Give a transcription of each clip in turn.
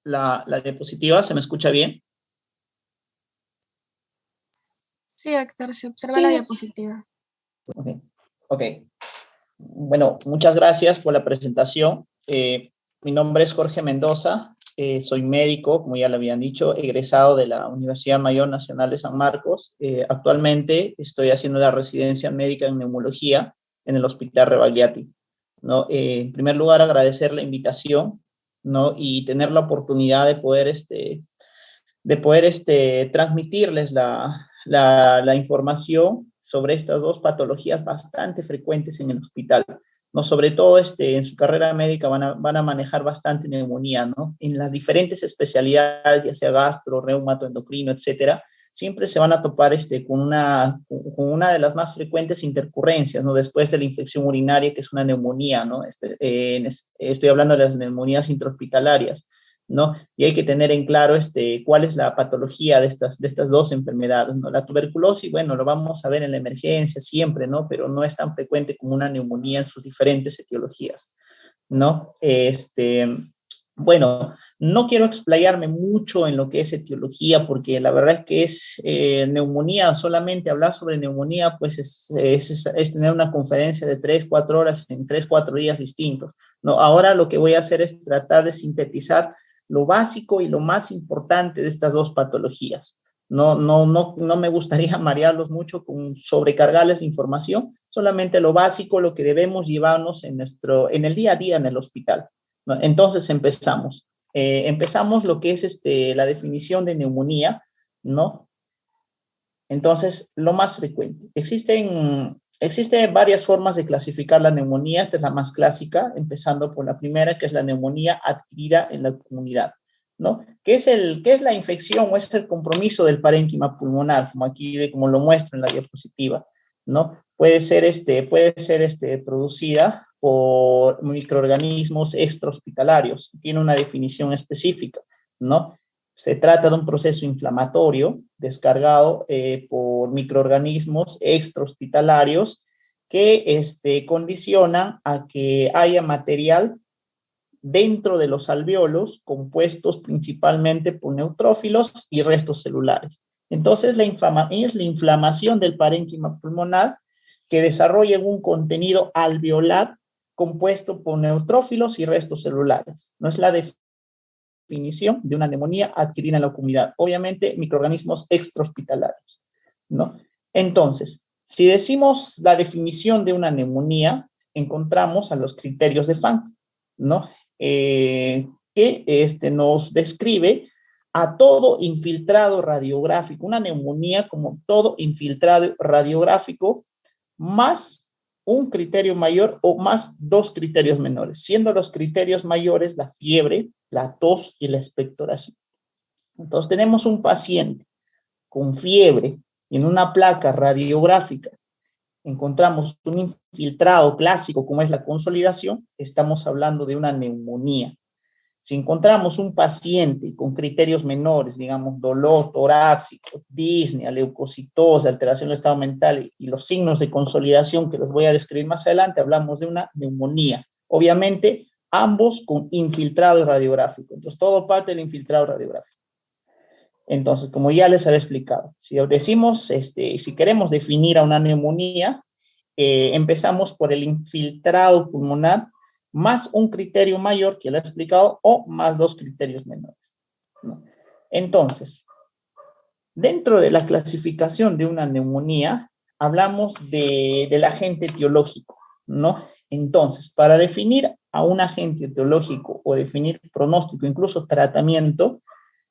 la diapositiva, ¿se me escucha bien? Sí, doctor, se observa la diapositiva. Ok. Bueno, muchas gracias por la presentación. Mi nombre es Jorge Mendoza, soy médico, como ya le habían dicho, egresado de la Universidad Mayor Nacional de San Marcos. Actualmente estoy haciendo la residencia médica en neumología en el Hospital Rebagliati, ¿no? En primer lugar, agradecer la invitación, ¿no? Y tener la oportunidad de poder transmitirles la información sobre estas dos patologías bastante frecuentes en el hospital, ¿no? Sobre todo en su carrera médica van a manejar bastante neumonía, ¿no? En las diferentes especialidades, ya sea gastro, reumato, endocrino, etcétera, siempre se van a topar con una de las más frecuentes intercurrencias, ¿no? Después de la infección urinaria, que es una neumonía, ¿no? Estoy hablando de las neumonías intrahospitalarias, ¿no? Y hay que tener en claro cuál es la patología de estas dos enfermedades, ¿no? La tuberculosis, bueno, lo vamos a ver en la emergencia siempre, ¿no? Pero no es tan frecuente como una neumonía en sus diferentes etiologías, ¿no? Bueno, no quiero explayarme mucho en lo que es etiología, porque la verdad es que es neumonía, solamente hablar sobre neumonía, pues es tener una conferencia de 3, 4 horas en 3, 4 días distintos, ¿no? Ahora lo que voy a hacer es tratar de sintetizar lo básico y lo más importante de estas dos patologías. No me gustaría marearlos mucho con sobrecargarles de información, solamente lo básico, lo que debemos llevarnos en el día a día en el hospital, ¿no? Entonces empezamos. Empezamos lo que es la definición de neumonía, ¿no? Entonces, lo más frecuente. Existen varias formas de clasificar la neumonía. Esta es la más clásica, empezando por la primera, que es la neumonía adquirida en la comunidad, ¿no? ¿Qué es la infección o es el compromiso del parénquima pulmonar, como lo muestro en la diapositiva, ¿no? Puede ser producida por microorganismos extrahospitalarios. Tiene una definición específica, ¿no? Se trata de un proceso inflamatorio descargado por microorganismos extrahospitalarios que condicionan a que haya material dentro de los alvéolos compuestos principalmente por neutrófilos y restos celulares. Entonces, es la inflamación del parénquima pulmonar que desarrolla un contenido alveolar compuesto por neutrófilos y restos celulares. No es la definición de una neumonía adquirida en la comunidad. Obviamente, microorganismos extrahospitalarios, ¿no? Entonces, si decimos la definición de una neumonía, encontramos a los criterios de Fang, ¿no? Que nos describe a todo infiltrado radiográfico, una neumonía como todo infiltrado radiográfico, más un criterio mayor o más dos criterios menores, siendo los criterios mayores la fiebre, la tos y la expectoración. Entonces tenemos un paciente con fiebre y en una placa radiográfica encontramos un infiltrado clásico como es la consolidación, estamos hablando de una neumonía. Si encontramos un paciente con criterios menores, digamos dolor torácico, disnea, leucocitosis, alteración del estado mental y los signos de consolidación que los voy a describir más adelante, hablamos de una neumonía. Obviamente, ambos con infiltrado radiográfico. Entonces, todo parte del infiltrado radiográfico. Entonces, como ya les había explicado, si decimos, si queremos definir a una neumonía, empezamos por el infiltrado pulmonar más un criterio mayor que lo he explicado o más dos criterios menores, ¿no? Entonces, dentro de la clasificación de una neumonía, hablamos del agente etiológico, ¿no? Entonces, para definir a un agente etiológico o definir pronóstico, incluso tratamiento,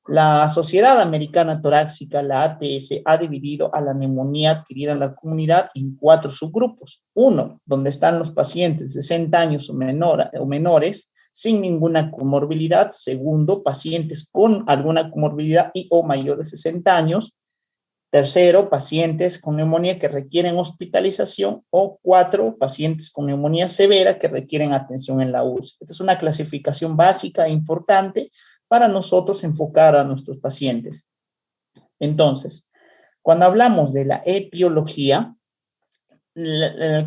la Sociedad Americana Torácica, la ATS, ha dividido a la neumonía adquirida en la comunidad en 4 subgrupos. Uno, donde están los pacientes de 60 años o menores sin ninguna comorbilidad. Segundo, pacientes con alguna comorbilidad y o mayores de 60 años. Tercero, pacientes con neumonía que requieren hospitalización. O 4, pacientes con neumonía severa que requieren atención en la UCI. Esta es una clasificación básica e importante para nosotros enfocar a nuestros pacientes. Entonces, cuando hablamos de la etiología,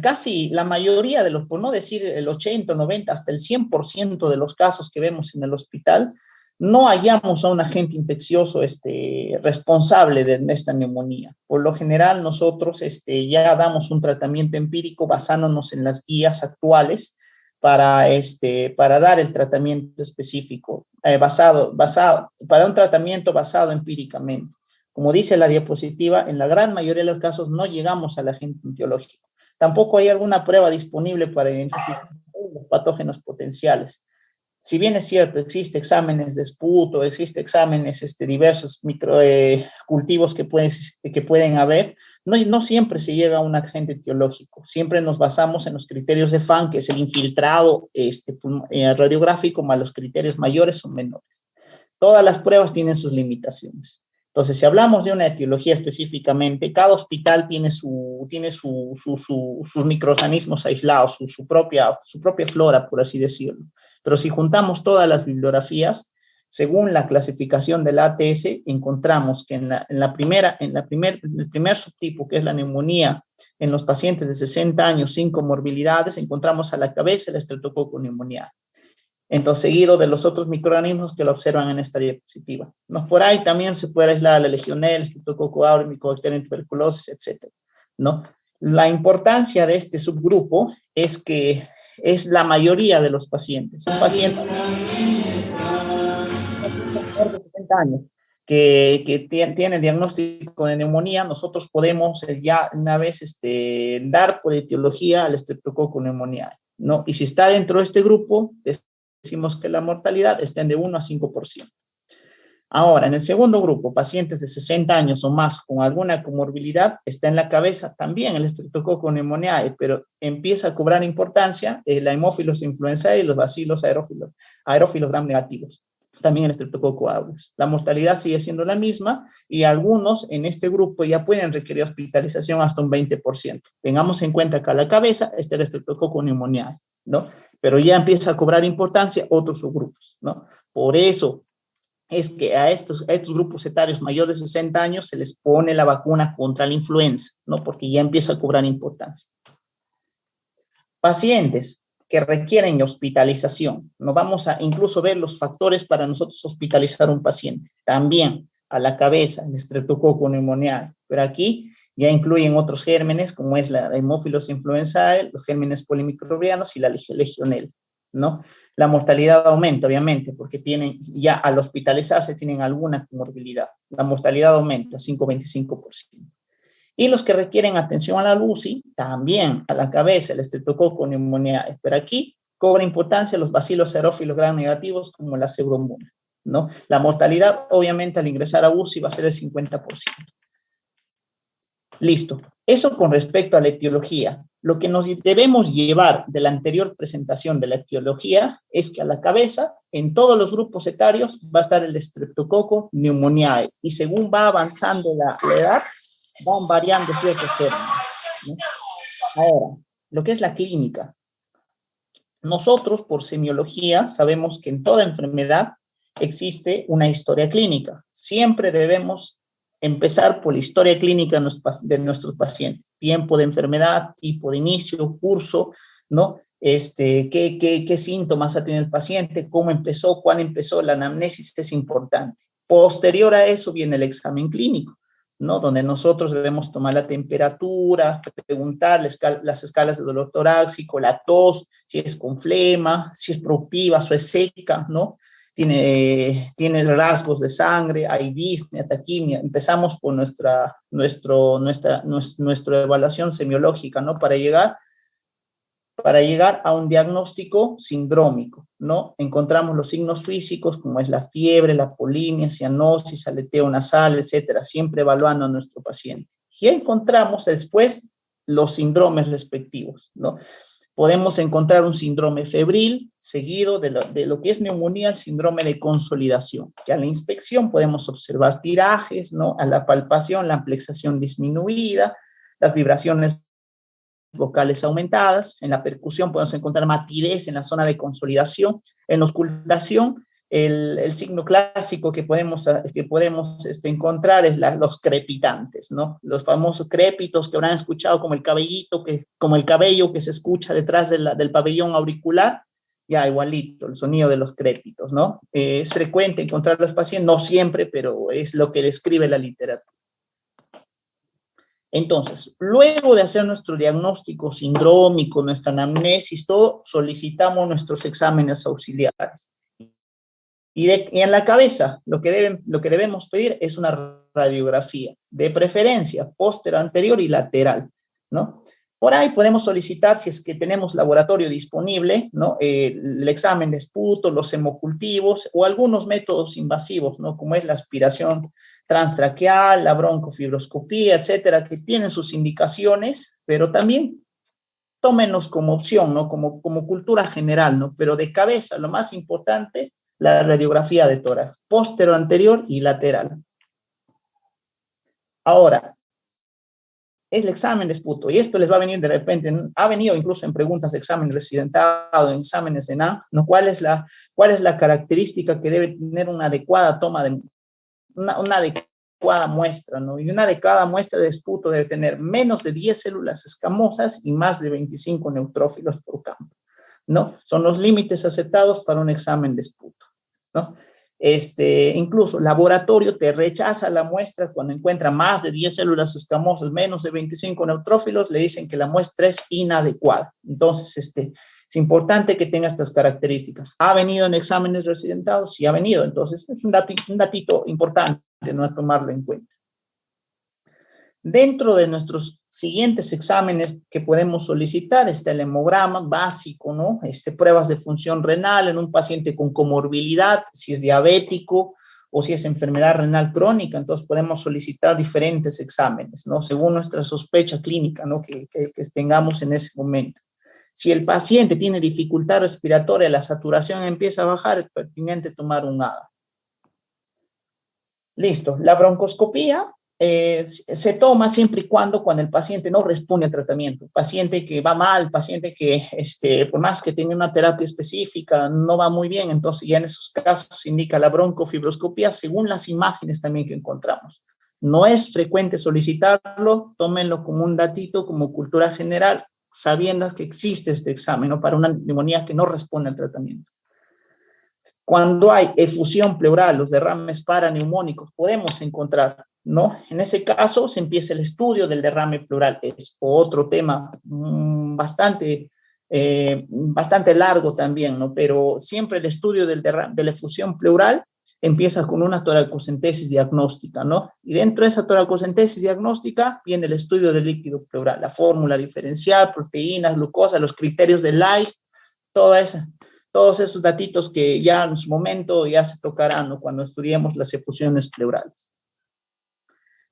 casi la mayoría de los, por no decir el 80, 90, hasta el 100% de los casos que vemos en el hospital, no hallamos a un agente infeccioso responsable de esta neumonía. Por lo general, nosotros ya damos un tratamiento empírico basándonos en las guías actuales para dar el tratamiento específico, para un tratamiento basado empíricamente. Como dice la diapositiva, en la gran mayoría de los casos no llegamos al agente etiológico. Tampoco hay alguna prueba disponible para identificar los patógenos potenciales. Si bien es cierto, existe exámenes de esputo, existe exámenes, diversos cultivos que pueden haber, no siempre se llega a un agente etiológico. Siempre nos basamos en los criterios de FAN, que es el infiltrado radiográfico, más los criterios mayores o menores. Todas las pruebas tienen sus limitaciones. Entonces, si hablamos de una etiología específicamente, cada hospital tiene sus microorganismos aislados, su propia flora, por así decirlo. Pero si juntamos todas las bibliografías, según la clasificación del ATS, encontramos que el primer subtipo, que es la neumonía, en los pacientes de 60 años sin comorbilidades, encontramos a la cabeza el estreptococo neumoniae. Entonces, seguido de los otros microorganismos que lo observan en esta diapositiva. ¿No? Por ahí también se puede aislar la Legionella, Streptococcus aureus, Mycobacterium tuberculosis, etc. ¿No? La importancia de este subgrupo es que es la mayoría de los pacientes. Un paciente de 60 años que tiene diagnóstico de neumonía, nosotros podemos ya una vez dar por etiología al Streptococcus pneumoniae, ¿no? Y si está dentro de este grupo, decimos que la mortalidad está de 1 a 5%. Ahora, en el segundo grupo, pacientes de 60 años o más con alguna comorbilidad, está en la cabeza también el Streptococcus pneumoniae, pero empieza a cobrar importancia la Haemophilus influenzae y los bacilos aerófilos gram negativos. También el Streptococcus aureus. La mortalidad sigue siendo la misma y algunos en este grupo ya pueden requerir hospitalización hasta un 20%. Tengamos en cuenta que a la cabeza está el Streptococcus pneumoniae, ¿no? Pero ya empieza a cobrar importancia otros subgrupos, ¿no? Por eso es que a estos grupos etarios mayores de 60 años se les pone la vacuna contra la influenza, ¿no? Porque ya empieza a cobrar importancia. Pacientes que requieren hospitalización, nos vamos a incluso ver los factores para nosotros hospitalizar a un paciente. También a la cabeza, el Streptococcus pneumoniae, pero aquí ya incluyen otros gérmenes como es la Haemophilus influenzae, los gérmenes polimicrobianos y la Legionella, ¿no? La mortalidad aumenta, obviamente, porque tienen ya al hospitalizarse tienen alguna comorbilidad. La mortalidad aumenta 5,25%. Y los que requieren atención a la UCI, también a la cabeza, el Streptococcus pneumoniae. Pero aquí cobra importancia los bacilos aerófilos gram negativos como la pseudomonas, ¿no? La mortalidad, obviamente, al ingresar a UCI va a ser el 50%. Listo. Eso con respecto a la etiología. Lo que nos debemos llevar de la anterior presentación de la etiología es que a la cabeza, en todos los grupos etarios, va a estar el Streptococcus pneumoniae. Y según va avanzando la edad, van variando ciertos términos, ¿no? Ahora, lo que es la clínica. Nosotros, por semiología, sabemos que en toda enfermedad existe una historia clínica. Siempre debemos empezar por la historia clínica de nuestros pacientes. Tiempo de enfermedad, tipo de inicio, curso, ¿no? ¿Qué síntomas ha tenido el paciente? ¿Cómo empezó? ¿Cuándo empezó? La anamnesis es importante. Posterior a eso viene el examen clínico, ¿no? Donde nosotros debemos tomar la temperatura, preguntar las escalas de dolor torácico, la tos, si es con flema, si es productiva, si es seca, ¿no? Tiene rasgos de sangre, hay disnea, taquimia. Empezamos por nuestra evaluación semiológica, ¿no? Para llegar a un diagnóstico sindrómico, ¿no? Encontramos los signos físicos como es la fiebre, la polimia, cianosis, aleteo nasal, etcétera, siempre evaluando a nuestro paciente. Y encontramos después los síndromes respectivos, ¿no? Podemos encontrar un síndrome febril seguido de lo que es neumonía, el síndrome de consolidación, que a la inspección podemos observar tirajes, ¿no? A la palpación, la amplexación disminuida, las vibraciones vocales aumentadas. En la percusión podemos encontrar matidez en la zona de consolidación. En la auscultación el signo clásico que podemos encontrar es los crepitantes, ¿no? Los famosos crépitos que habrán escuchado como el cabello que se escucha detrás del pabellón auricular, ya igualito, el sonido de los crépitos, ¿no? Es frecuente encontrar los pacientes, no siempre, pero es lo que describe la literatura. Entonces, luego de hacer nuestro diagnóstico sindrómico, nuestra anamnesis, todo, solicitamos nuestros exámenes auxiliares. Y en la cabeza, lo que debemos pedir es una radiografía, de preferencia póstero anterior y lateral, ¿no? Por ahí podemos solicitar, si es que tenemos laboratorio disponible, ¿no? El examen de esputo, los hemocultivos o algunos métodos invasivos, ¿no? Como es la aspiración transtraqueal, la broncofibroscopía, etcétera, que tienen sus indicaciones, pero también tómenlos como opción, ¿no? Como cultura general, ¿no? Pero de cabeza, lo más importante, la radiografía de tórax, póstero anterior y lateral. Ahora, el examen de esputo, y esto les va a venir de repente, ha venido incluso en preguntas de examen residentado, en exámenes de NAM, ¿no? ¿Cuál es la característica que debe tener una adecuada toma de, una adecuada muestra, ¿no? Y una adecuada muestra de esputo debe tener menos de 10 células escamosas y más de 25 neutrófilos por campo, ¿no? Son los límites aceptados para un examen de esputo, ¿no? Incluso laboratorio te rechaza la muestra cuando encuentra más de 10 células escamosas, menos de 25 neutrófilos, le dicen que la muestra es inadecuada. Entonces, es importante que tenga estas características. ¿Ha venido en exámenes residentados? Sí, ha venido. Entonces, es un datito importante, no a tomarlo en cuenta. Dentro de nuestros siguientes exámenes que podemos solicitar está el hemograma básico, ¿no? Pruebas de función renal en un paciente con comorbilidad, si es diabético o si es enfermedad renal crónica, entonces podemos solicitar diferentes exámenes, ¿no? Según nuestra sospecha clínica, ¿no? Que tengamos en ese momento. Si el paciente tiene dificultad respiratoria, la saturación empieza a bajar, es pertinente tomar un ADA. Listo, la broncoscopía se toma siempre y cuando el paciente no responde al tratamiento. Paciente que va mal, paciente que por más que tenga una terapia específica no va muy bien, entonces ya en esos casos se indica la broncofibroscopía según las imágenes también que encontramos. No es frecuente solicitarlo, tómenlo como un datito, como cultura general, sabiendo que existe este examen, ¿no? Para una neumonía que no responde al tratamiento. Cuando hay efusión pleural, los derrames paraneumónicos, podemos encontrar, ¿no? En ese caso se empieza el estudio del derrame pleural. Es otro tema bastante largo también, ¿no? Pero siempre el estudio de la efusión pleural empieza con una toracocentesis diagnóstica, ¿no? Y dentro de esa toracocentesis diagnóstica viene el estudio del líquido pleural, la fórmula diferencial, proteínas, glucosa, los criterios de Life, todos esos datitos que ya en su momento ya se tocarán, ¿no? Cuando estudiemos las efusiones pleurales.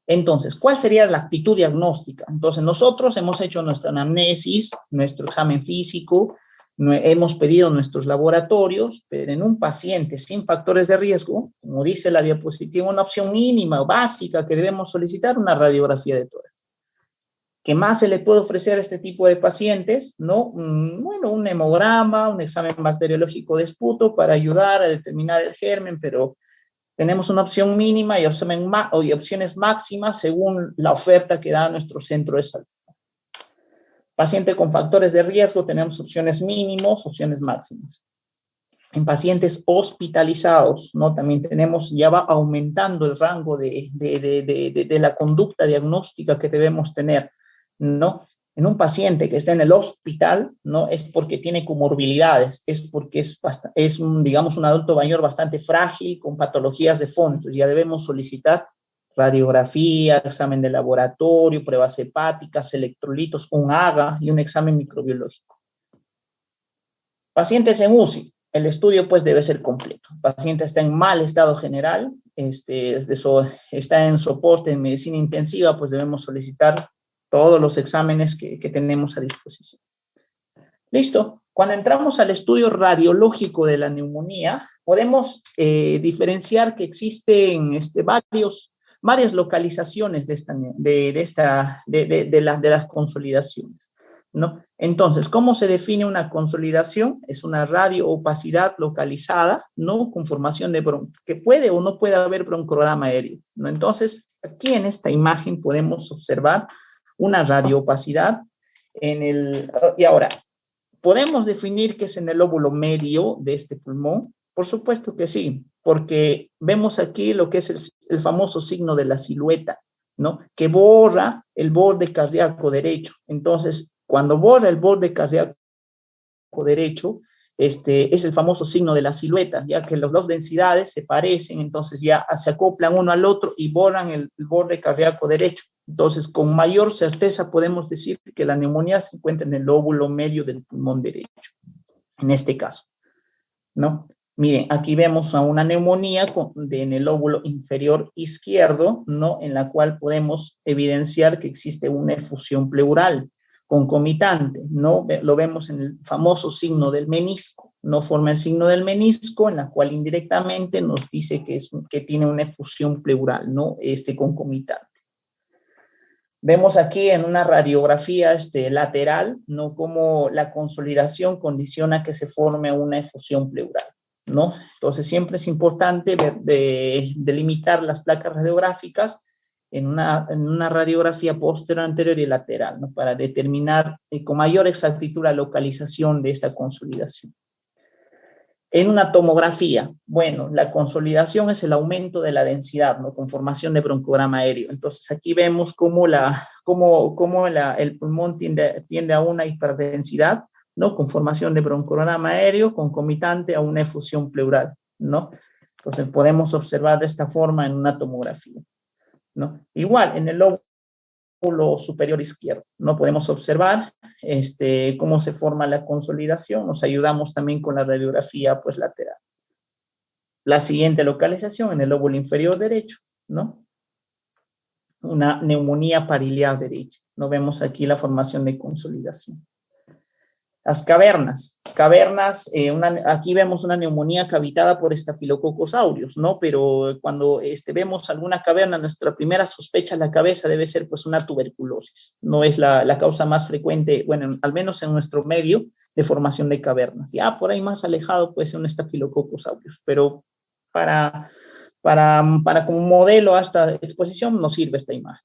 Entonces, ¿cuál sería la actitud diagnóstica? Entonces, nosotros hemos hecho nuestra anamnesis, nuestro examen físico, hemos pedido nuestros laboratorios, pero en un paciente sin factores de riesgo, como dice la diapositiva, una opción mínima o básica que debemos solicitar, una radiografía de tórax. ¿Qué más se le puede ofrecer a este tipo de pacientes? ¿No? Bueno, un hemograma, un examen bacteriológico de esputo para ayudar a determinar el germen, pero tenemos una opción mínima y opciones máximas según la oferta que da nuestro centro de salud. Paciente con factores de riesgo, tenemos opciones mínimos, opciones máximas. En pacientes hospitalizados, ¿no? También ya va aumentando el rango de la conducta diagnóstica que debemos tener, ¿no? En un paciente que está en el hospital, ¿no? Es porque tiene comorbilidades, es porque digamos, un adulto mayor bastante frágil, con patologías de fondo. Ya debemos solicitar radiografía, examen de laboratorio, pruebas hepáticas, electrolitos, un AGA y un examen microbiológico. Pacientes en UCI, el estudio pues debe ser completo. El paciente está en mal estado general, está en soporte en medicina intensiva, pues debemos solicitar todos los exámenes que tenemos a disposición. Listo. Cuando entramos al estudio radiológico de la neumonía, podemos diferenciar que existen varias localizaciones de las consolidaciones, ¿no? Entonces, ¿cómo se define una consolidación? Es una radioopacidad localizada, ¿no? Con formación de que puede o no puede haber broncograma aéreo, ¿no? Entonces, aquí en esta imagen podemos observar una radioopacidad y ahora, ¿podemos definir qué es en el lóbulo medio de este pulmón? Por supuesto que sí, porque vemos aquí lo que es el famoso signo de la silueta, ¿no? Que borra el borde cardíaco derecho. Entonces, cuando borra el borde cardíaco derecho, es el famoso signo de la silueta, ya que las dos densidades se parecen, entonces ya se acoplan uno al otro y borran el borde cardíaco derecho. Entonces, con mayor certeza podemos decir que la neumonía se encuentra en el lóbulo medio del pulmón derecho, en este caso, ¿no? Miren, aquí vemos a una neumonía en el lóbulo inferior izquierdo, ¿no? En la cual podemos evidenciar que existe una efusión pleural concomitante, ¿no? Lo vemos en el famoso signo del menisco, no forma el signo del menisco, en la cual indirectamente nos dice que tiene una efusión pleural, ¿no? Concomitante. Vemos aquí en una radiografía lateral, ¿no? Cómo la consolidación condiciona que se forme una efusión pleural, ¿no? Entonces, siempre es importante delimitar las placas radiográficas en una radiografía posterior, anterior y lateral, ¿no? Para determinar con mayor exactitud la localización de esta consolidación. En una tomografía, bueno, la consolidación es el aumento de la densidad, ¿no? Con formación de broncograma aéreo. Entonces, aquí vemos cómo el pulmón tiende a una hiperdensidad, ¿no? Con formación de broncograma aéreo concomitante a una efusión pleural, ¿no? Entonces, podemos observar de esta forma en una tomografía, ¿no? Igual, en el lóbulo superior izquierdo, ¿no? Podemos observar cómo se forma la consolidación, nos ayudamos también con la radiografía pues lateral. La siguiente localización en el lóbulo inferior derecho, ¿no? Una neumonía pariliar derecha, ¿no? Vemos aquí la formación de consolidación. Las cavernas, aquí vemos una neumonía cavitada por Staphylococcus aureus, ¿no? Pero cuando vemos alguna caverna, nuestra primera sospecha en la cabeza debe ser pues una tuberculosis. No es la causa más frecuente, bueno, al menos en nuestro medio, de formación de cavernas. Ya por ahí más alejado puede ser un Staphylococcus aureus, pero para como modelo a esta exposición nos sirve esta imagen.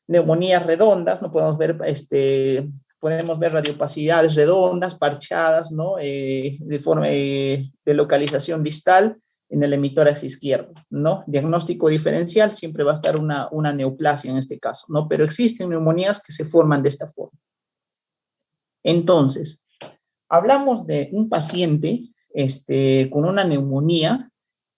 Neumonías redondas, no podemos ver radiopacidades redondas, parchadas, ¿no? De localización distal en el hemitórax izquierdo, ¿no? Diagnóstico diferencial siempre va a estar una neoplasia en este caso, ¿no? Pero existen neumonías que se forman de esta forma. Entonces, hablamos de un paciente con una neumonía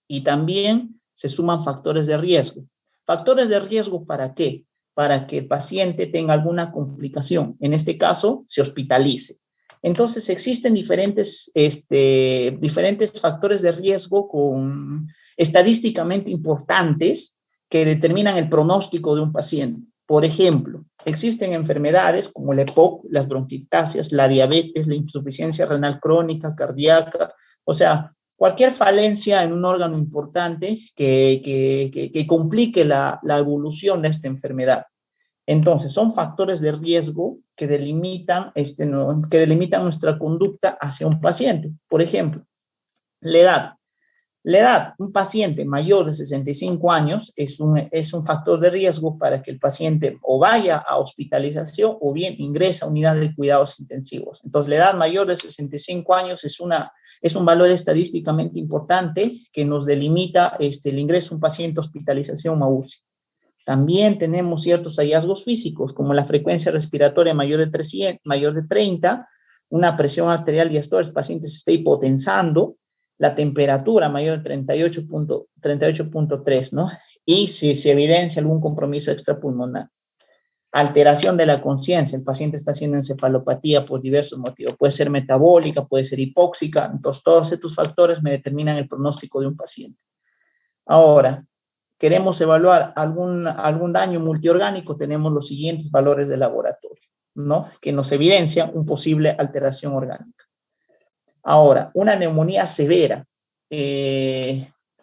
y también se suman factores de riesgo. ¿Factores de riesgo para qué? Para que el paciente tenga alguna complicación. En este caso, se hospitalice. Entonces, existen diferentes factores de riesgo estadísticamente importantes que determinan el pronóstico de un paciente. Por ejemplo, existen enfermedades como la EPOC, las bronquiectasias, la diabetes, la insuficiencia renal crónica, cardíaca, o sea, cualquier falencia en un órgano importante que complique la evolución de esta enfermedad. Entonces, son factores de riesgo que delimitan nuestra conducta hacia un paciente. Por ejemplo, la edad. La edad, un paciente mayor de 65 años es un factor de riesgo para que el paciente o vaya a hospitalización o bien ingresa a unidad de cuidados intensivos. Entonces, la edad mayor de 65 años es un valor estadísticamente importante que nos delimita el ingreso de un paciente a hospitalización o UCI. También tenemos ciertos hallazgos físicos, como la frecuencia respiratoria mayor de 30, una presión arterial diastólica, el paciente se está hipotensando, la temperatura mayor de 38.3, ¿no? Y si se evidencia algún compromiso extrapulmonar. Alteración de la conciencia, el paciente está haciendo encefalopatía por diversos motivos, puede ser metabólica, puede ser hipóxica, entonces todos estos factores me determinan el pronóstico de un paciente. Ahora, queremos evaluar algún daño multiorgánico, tenemos los siguientes valores de laboratorio, ¿no? Que nos evidencian una posible alteración orgánica. Ahora, una neumonía severa,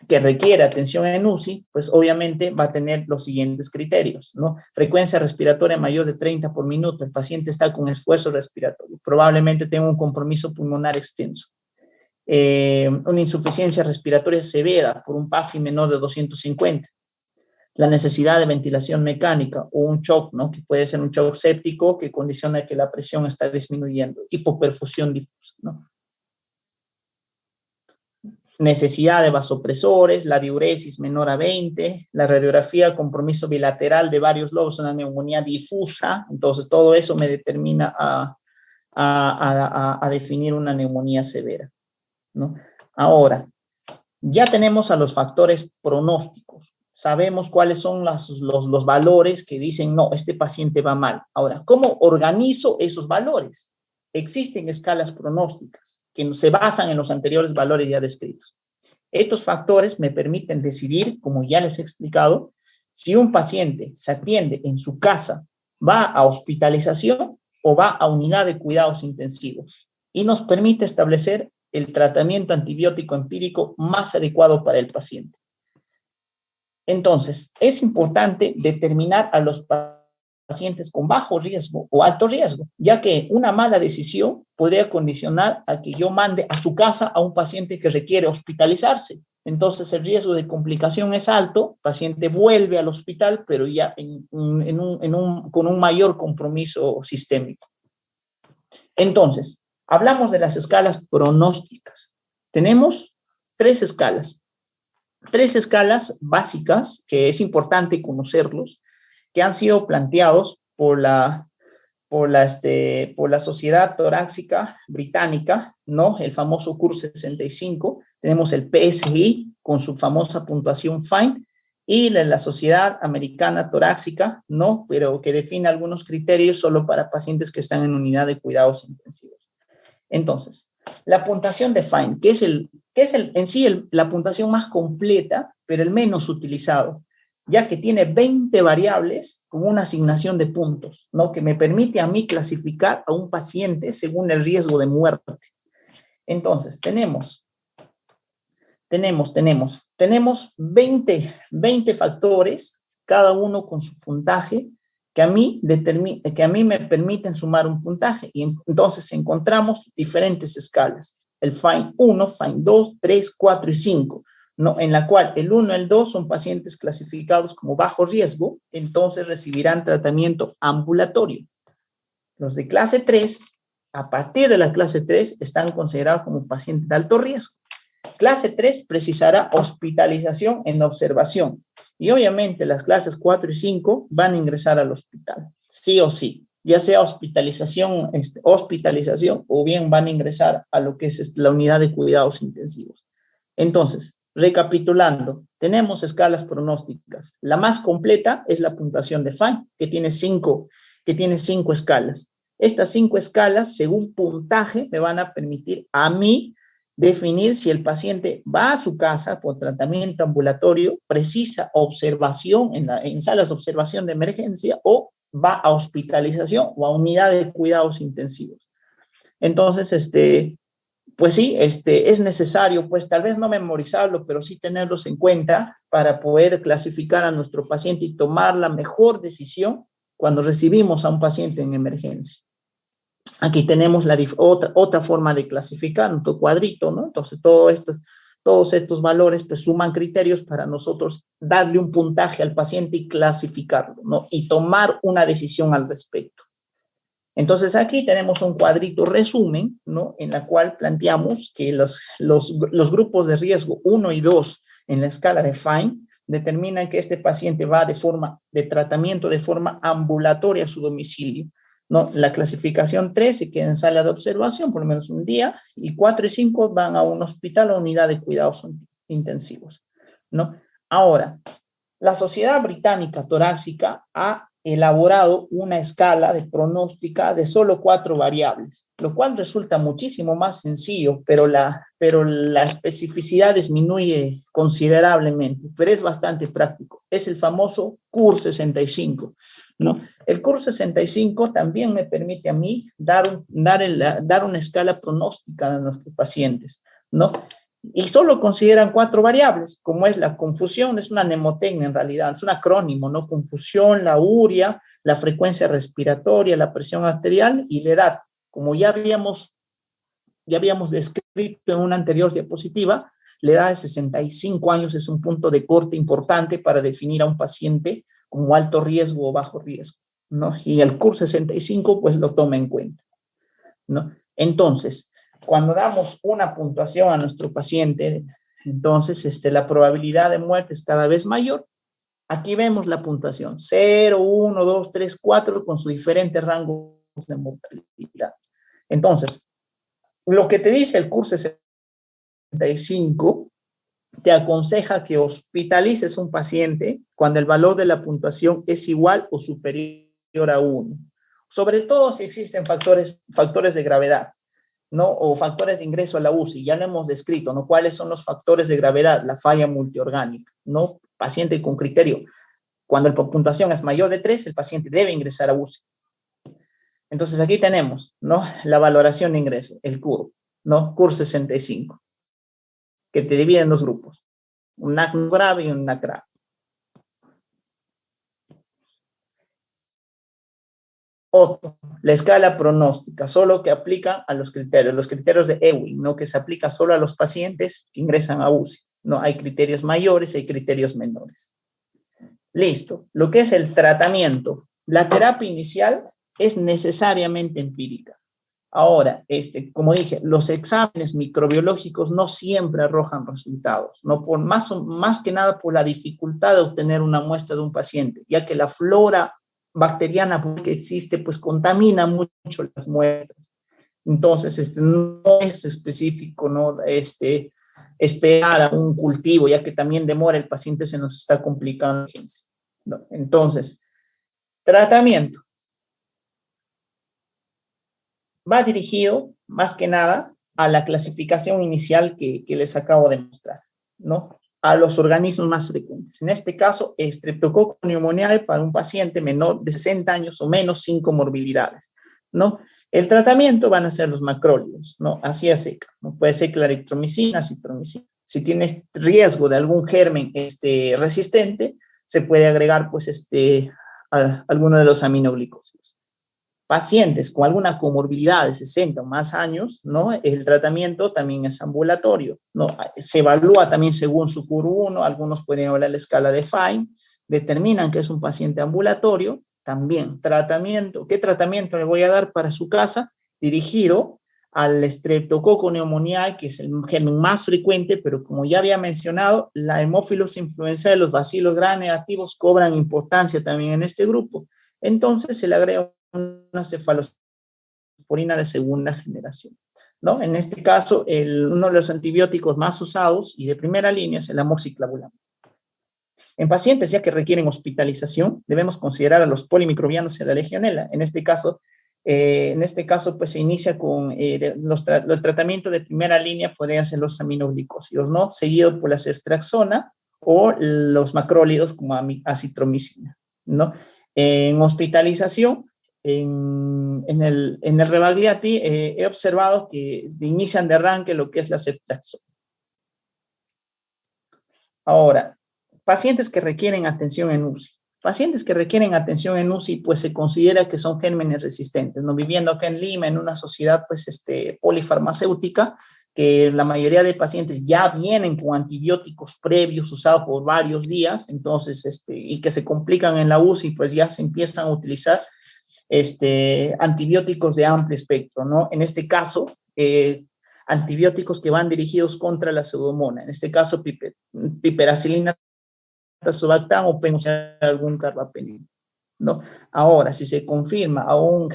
que requiere atención en UCI, pues obviamente va a tener los siguientes criterios, ¿no? Frecuencia respiratoria mayor de 30 por minuto, el paciente está con esfuerzo respiratorio, probablemente tenga un compromiso pulmonar extenso. Una insuficiencia respiratoria severa por un PAFI menor de 250, la necesidad de ventilación mecánica o un shock, ¿no? Que puede ser un shock séptico que condiciona que la presión está disminuyendo, hipoperfusión difusa, ¿no? Necesidad de vasopresores, la diuresis menor a 20, la radiografía, compromiso bilateral de varios lobos, una neumonía difusa, entonces todo eso me determina a definir una neumonía severa, ¿no? Ahora, ya tenemos a los factores pronósticos, sabemos cuáles son los valores que dicen, no, este paciente va mal. Ahora, ¿cómo organizo esos valores? Existen escalas pronósticas que se basan en los anteriores valores ya descritos. Estos factores me permiten decidir, como ya les he explicado, si un paciente se atiende en su casa, va a hospitalización o va a unidad de cuidados intensivos, y nos permite establecer el tratamiento antibiótico empírico más adecuado para el paciente. Entonces, es importante determinar a los pacientes con bajo riesgo o alto riesgo, ya que una mala decisión podría condicionar a que yo mande a su casa a un paciente que requiere hospitalizarse. Entonces, el riesgo de complicación es alto, el paciente vuelve al hospital, pero ya con un mayor compromiso sistémico. Entonces, hablamos de las escalas pronósticas. Tenemos tres escalas básicas que es importante conocerlos, que han sido planteados por la Sociedad Torácica Británica, ¿no? El famoso CUR 65, tenemos el PSI con su famosa puntuación FINE, y la Sociedad Americana Torácica, ¿no? Pero que define algunos criterios solo para pacientes que están en unidad de cuidados intensivos. Entonces, la puntuación de FINE, que es en sí la puntuación más completa, pero el menos utilizado, ya que tiene 20 variables con una asignación de puntos, ¿no? Que me permite a mí clasificar a un paciente según el riesgo de muerte. Entonces, tenemos 20 factores, cada uno con su puntaje, que a mí me permiten sumar un puntaje. Y entonces encontramos diferentes escalas. El FINE 1, FINE 2, 3, 4 y 5. ¿No? En la cual el 1 y el 2 son pacientes clasificados como bajo riesgo, entonces recibirán tratamiento ambulatorio. Los de clase 3, a partir de la clase 3, están considerados como pacientes de alto riesgo. Clase 3 precisará hospitalización en observación. Y obviamente las clases 4 y 5 van a ingresar al hospital, sí o sí, ya sea hospitalización o bien van a ingresar a lo que es la unidad de cuidados intensivos. Entonces, recapitulando, tenemos escalas pronósticas. La más completa es la puntuación de FINE, que tiene cinco escalas. Estas 5 escalas, según puntaje, me van a permitir a mí definir si el paciente va a su casa por tratamiento ambulatorio, precisa observación en salas de observación de emergencia, o va a hospitalización o a unidad de cuidados intensivos. Entonces, pues sí, es necesario, pues tal vez no memorizarlo, pero sí tenerlos en cuenta para poder clasificar a nuestro paciente y tomar la mejor decisión cuando recibimos a un paciente en emergencia. Aquí tenemos otra forma de clasificar, un cuadrito, ¿no? Entonces, todos estos valores pues suman criterios para nosotros darle un puntaje al paciente y clasificarlo, ¿no? Y tomar una decisión al respecto. Entonces, aquí tenemos un cuadrito resumen, ¿no? En la cual planteamos que los grupos de riesgo 1 y 2 en la escala de FINE determinan que este paciente va de tratamiento de forma ambulatoria a su domicilio, ¿no? La clasificación 3 se queda en sala de observación por lo menos un día, y 4 y 5 van a un hospital o unidad de cuidados intensivos, ¿no? Ahora, la Sociedad Británica Torácica ha elaborado una escala de pronóstica de solo 4 variables, lo cual resulta muchísimo más sencillo, pero la especificidad disminuye considerablemente, pero es bastante práctico. Es el famoso CUR 65, ¿no? El CUR 65 también me permite a mí dar una escala pronóstica a nuestros pacientes, ¿no? Y solo consideran 4 variables, como es la confusión, es una mnemotecnia en realidad, es un acrónimo, ¿no? Confusión, la urea, la frecuencia respiratoria, la presión arterial y la edad. Como ya habíamos descrito en una anterior diapositiva, la edad de 65 años es un punto de corte importante para definir a un paciente como alto riesgo o bajo riesgo, ¿no? Y el CUR 65 pues lo toma en cuenta, ¿no? Entonces, cuando damos una puntuación a nuestro paciente, entonces la probabilidad de muerte es cada vez mayor. Aquí vemos la puntuación, 0, 1, 2, 3, 4, con sus diferentes rangos de mortalidad. Entonces, lo que te dice el CUR 65 te aconseja que hospitalices un paciente cuando el valor de la puntuación es igual o superior a 1. Sobre todo si existen factores de gravedad, ¿no? O factores de ingreso a la UCI, ya lo hemos descrito, ¿no? ¿Cuáles son los factores de gravedad? La falla multiorgánica, ¿no? Paciente con criterio. Cuando la puntuación es mayor de 3, el paciente debe ingresar a UCI. Entonces aquí tenemos, ¿no? La valoración de ingreso, el CUR, ¿no? CUR 65, que te divide en 2 grupos, un NAC grave y un NAC grave. Otro, la escala pronóstica, solo que aplica a los criterios de Ewing, no que se aplica solo a los pacientes que ingresan a UCI. No, hay criterios mayores, hay criterios menores. Listo. Lo que es el tratamiento. La terapia inicial es necesariamente empírica. Ahora, como dije, los exámenes microbiológicos no siempre arrojan resultados, no por más que nada por la dificultad de obtener una muestra de un paciente, ya que la flora bacteriana que existe, pues contamina mucho las muestras. Entonces, no es específico, ¿no? Esperar a un cultivo, ya que también demora, el paciente se nos está complicando, ¿no? Entonces, tratamiento. Va dirigido más que nada a la clasificación inicial que les acabo de mostrar, ¿no? A los organismos más frecuentes. En este caso, Streptococcus pneumoniae para un paciente menor de 60 años o menos sin comorbilidades, ¿no? El tratamiento van a ser los macrólidos, ¿no? Así a seca, ¿no? Puede ser claritromicina, citromicina. Si tienes riesgo de algún germen resistente, se puede agregar, pues, alguno de los aminoglicosidos. Pacientes con alguna comorbilidad de 60 o más años, ¿no? El tratamiento también es ambulatorio, ¿no? Se evalúa también según su CUR-1, algunos pueden hablar la escala de Fine, determinan que es un paciente ambulatorio, también tratamiento. ¿Qué tratamiento le voy a dar para su casa? Dirigido al Streptococcus pneumoniae, que es el germen más frecuente, pero como ya había mencionado, la Haemophilus influenzae, los bacilos gram negativos cobran importancia también en este grupo. Entonces se le agrega una cefalosporina de segunda generación, ¿no? En este caso, uno de los antibióticos más usados y de primera línea es el amoxiclavulan. En pacientes ya que requieren hospitalización, debemos considerar a los polimicrobianos y a la legionela. En este caso, pues se inicia con el tratamiento de primera línea, podrían ser los aminoglicósidos, ¿no? Seguido por la ceftriaxona o los macrólidos como acitromicina, ¿no? En hospitalización, en el Rebagliati he observado que inician de arranque lo que es la ceftriaxona. Ahora, pacientes que requieren atención en UCI. Pacientes que requieren atención en UCI, pues se considera que son gérmenes resistentes, ¿no? Viviendo acá en Lima, en una sociedad, pues, polifarmacéutica, que la mayoría de pacientes ya vienen con antibióticos previos usados por varios días, entonces, y que se complican en la UCI, pues ya se empiezan a utilizar antibióticos de amplio espectro, ¿no? En este caso, antibióticos que van dirigidos contra la pseudomonas, en este caso, piperacilina, tazobactam o algún carbapenem, ¿no? Ahora, si se confirma a un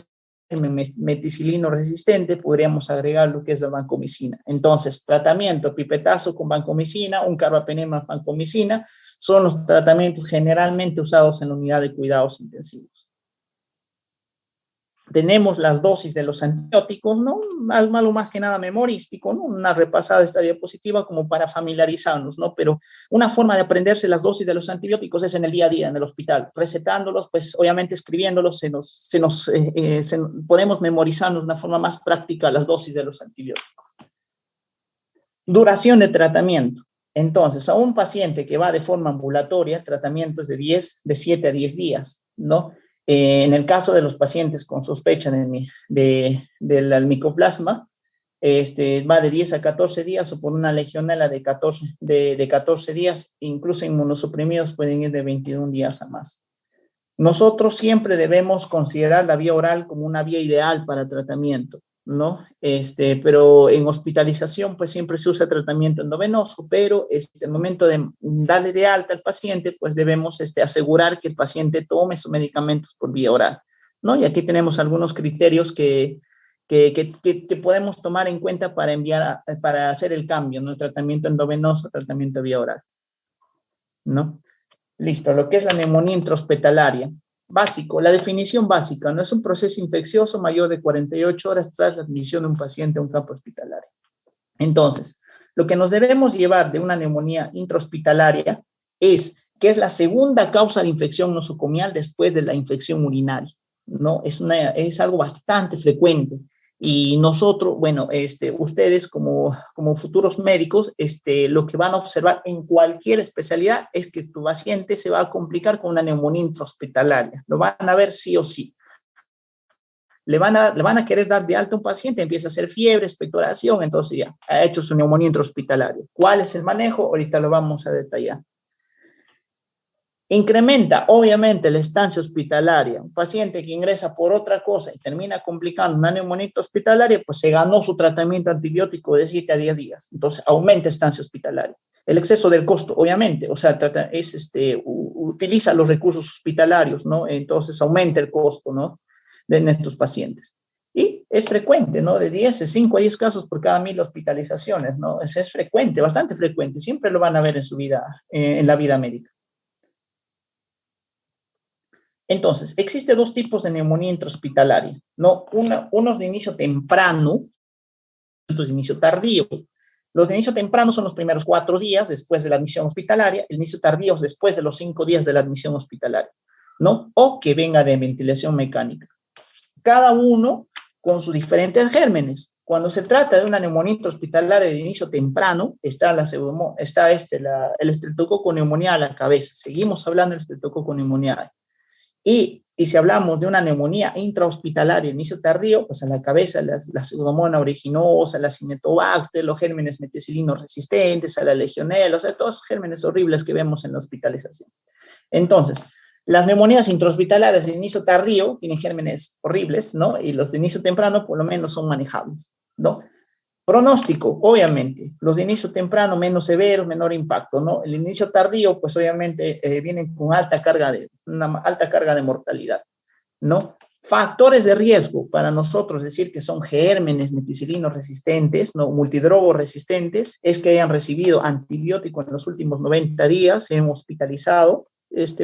meticilino resistente, podríamos agregar lo que es la vancomicina. Entonces, tratamiento, pipetazo con vancomicina, un carbapenem más vancomicina, son los tratamientos generalmente usados en la unidad de cuidados intensivos. Tenemos las dosis de los antibióticos, ¿no? Algo más que nada memorístico, ¿no? Una repasada de esta diapositiva como para familiarizarnos, ¿no? Pero una forma de aprenderse las dosis de los antibióticos es en el día a día, en el hospital, recetándolos, pues obviamente escribiéndolos, podemos memorizarnos de una forma más práctica las dosis de los antibióticos. Duración de tratamiento. Entonces, a un paciente que va de forma ambulatoria, el tratamiento es de 7 a 10 días, ¿no? En el caso de los pacientes con sospecha del micoplasma, va de 10 a 14 días o por una legionela de 14 días, incluso inmunosuprimidos pueden ir de 21 días a más. Nosotros siempre debemos considerar la vía oral como una vía ideal para tratamiento, ¿no? Pero en hospitalización, pues siempre se usa tratamiento endovenoso, pero el momento de darle de alta al paciente, pues debemos asegurar que el paciente tome sus medicamentos por vía oral, ¿no? Y aquí tenemos algunos criterios que podemos tomar en cuenta para hacer el cambio, ¿no? Tratamiento endovenoso, tratamiento vía oral, ¿no? Listo, lo que es la neumonía intrahospitalaria. Básico, la definición básica, no es un proceso infeccioso mayor de 48 horas tras la admisión de un paciente a un campo hospitalario. Entonces, lo que nos debemos llevar de una neumonía intrahospitalaria es que es la segunda causa de infección nosocomial después de la infección urinaria, ¿no? Es algo bastante frecuente. Y nosotros, bueno, ustedes como futuros médicos, lo que van a observar en cualquier especialidad es que tu paciente se va a complicar con una neumonía intrahospitalaria. Lo van a ver sí o sí. Le van a querer dar de alta a un paciente, empieza a hacer fiebre, expectoración, entonces ya ha hecho su neumonía intrahospitalaria. ¿Cuál es el manejo? Ahorita lo vamos a detallar. Incrementa, obviamente, la estancia hospitalaria. Un paciente que ingresa por otra cosa y termina complicando una neumonía hospitalaria, pues se ganó su tratamiento antibiótico de 7 a 10 días. Entonces, aumenta estancia hospitalaria. El exceso del costo, obviamente, o sea, utiliza los recursos hospitalarios, ¿no? Entonces, aumenta el costo, ¿no? De estos pacientes. Y es frecuente, ¿no? De 5 a 10 casos por cada 1000 hospitalizaciones, ¿no? Es frecuente, bastante frecuente. Siempre lo van a ver en su vida, en la vida médica. Entonces, existe dos tipos de neumonía intrahospitalaria, ¿no? Unos de inicio temprano, otros de inicio tardío. Los de inicio temprano son los primeros 4 días después de la admisión hospitalaria, el inicio tardío es después de los 5 días de la admisión hospitalaria, ¿no? O que venga de ventilación mecánica. Cada uno con sus diferentes gérmenes. Cuando se trata de una neumonía intrahospitalaria de inicio temprano, está el estreptococo neumoniae a la cabeza. Seguimos hablando del estreptococo neumoniae. Y si hablamos de una neumonía intrahospitalaria, inicio tardío, pues a la cabeza la Pseudomonas aeruginosa, la Cinetobacter, los gérmenes meticilinos resistentes, a la legionela, o sea, todos los gérmenes horribles que vemos en la hospitalización. Entonces, las neumonías intrahospitalarias de inicio tardío tienen gérmenes horribles, ¿no? Y los de inicio temprano, por lo menos, son manejables, ¿no? Pronóstico, obviamente, los de inicio temprano menos severos, menor impacto, ¿no? El inicio tardío, pues obviamente vienen con una alta carga de mortalidad, ¿no? Factores de riesgo para nosotros decir que son gérmenes meticilinos resistentes, ¿no? Multidrogo resistentes, es que hayan recibido antibiótico en los últimos 90 días, se han hospitalizado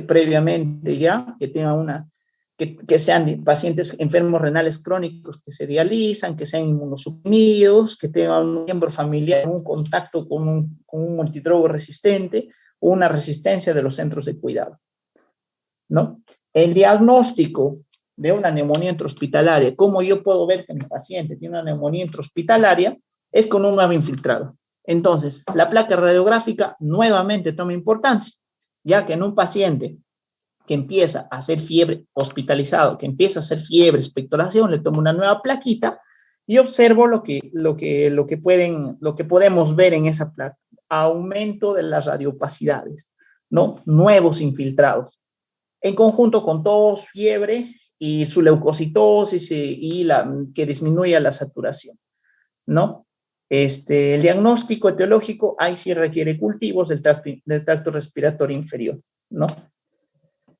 previamente ya, que tengan que sean pacientes enfermos renales crónicos que se dializan, que sean inmunosuprimidos, que tengan un miembro familiar, un contacto con un multidrogo resistente o una resistencia de los centros de cuidado, ¿no? El diagnóstico de una neumonía intrahospitalaria, ¿cómo yo puedo ver que mi paciente tiene una neumonía intrahospitalaria? Es con un nuevo infiltrado. Entonces, la placa radiográfica nuevamente toma importancia, ya que en un paciente que empieza a hacer fiebre hospitalizado, que empieza a hacer fiebre, expectoración, le tomo una nueva plaquita y observo lo que podemos ver en esa placa. Aumento de las radiopacidades, ¿no? Nuevos infiltrados. En conjunto con tos, fiebre y su leucocitosis que disminuya la saturación, ¿no? El diagnóstico etiológico ahí sí requiere cultivos del tracto respiratorio inferior, ¿no?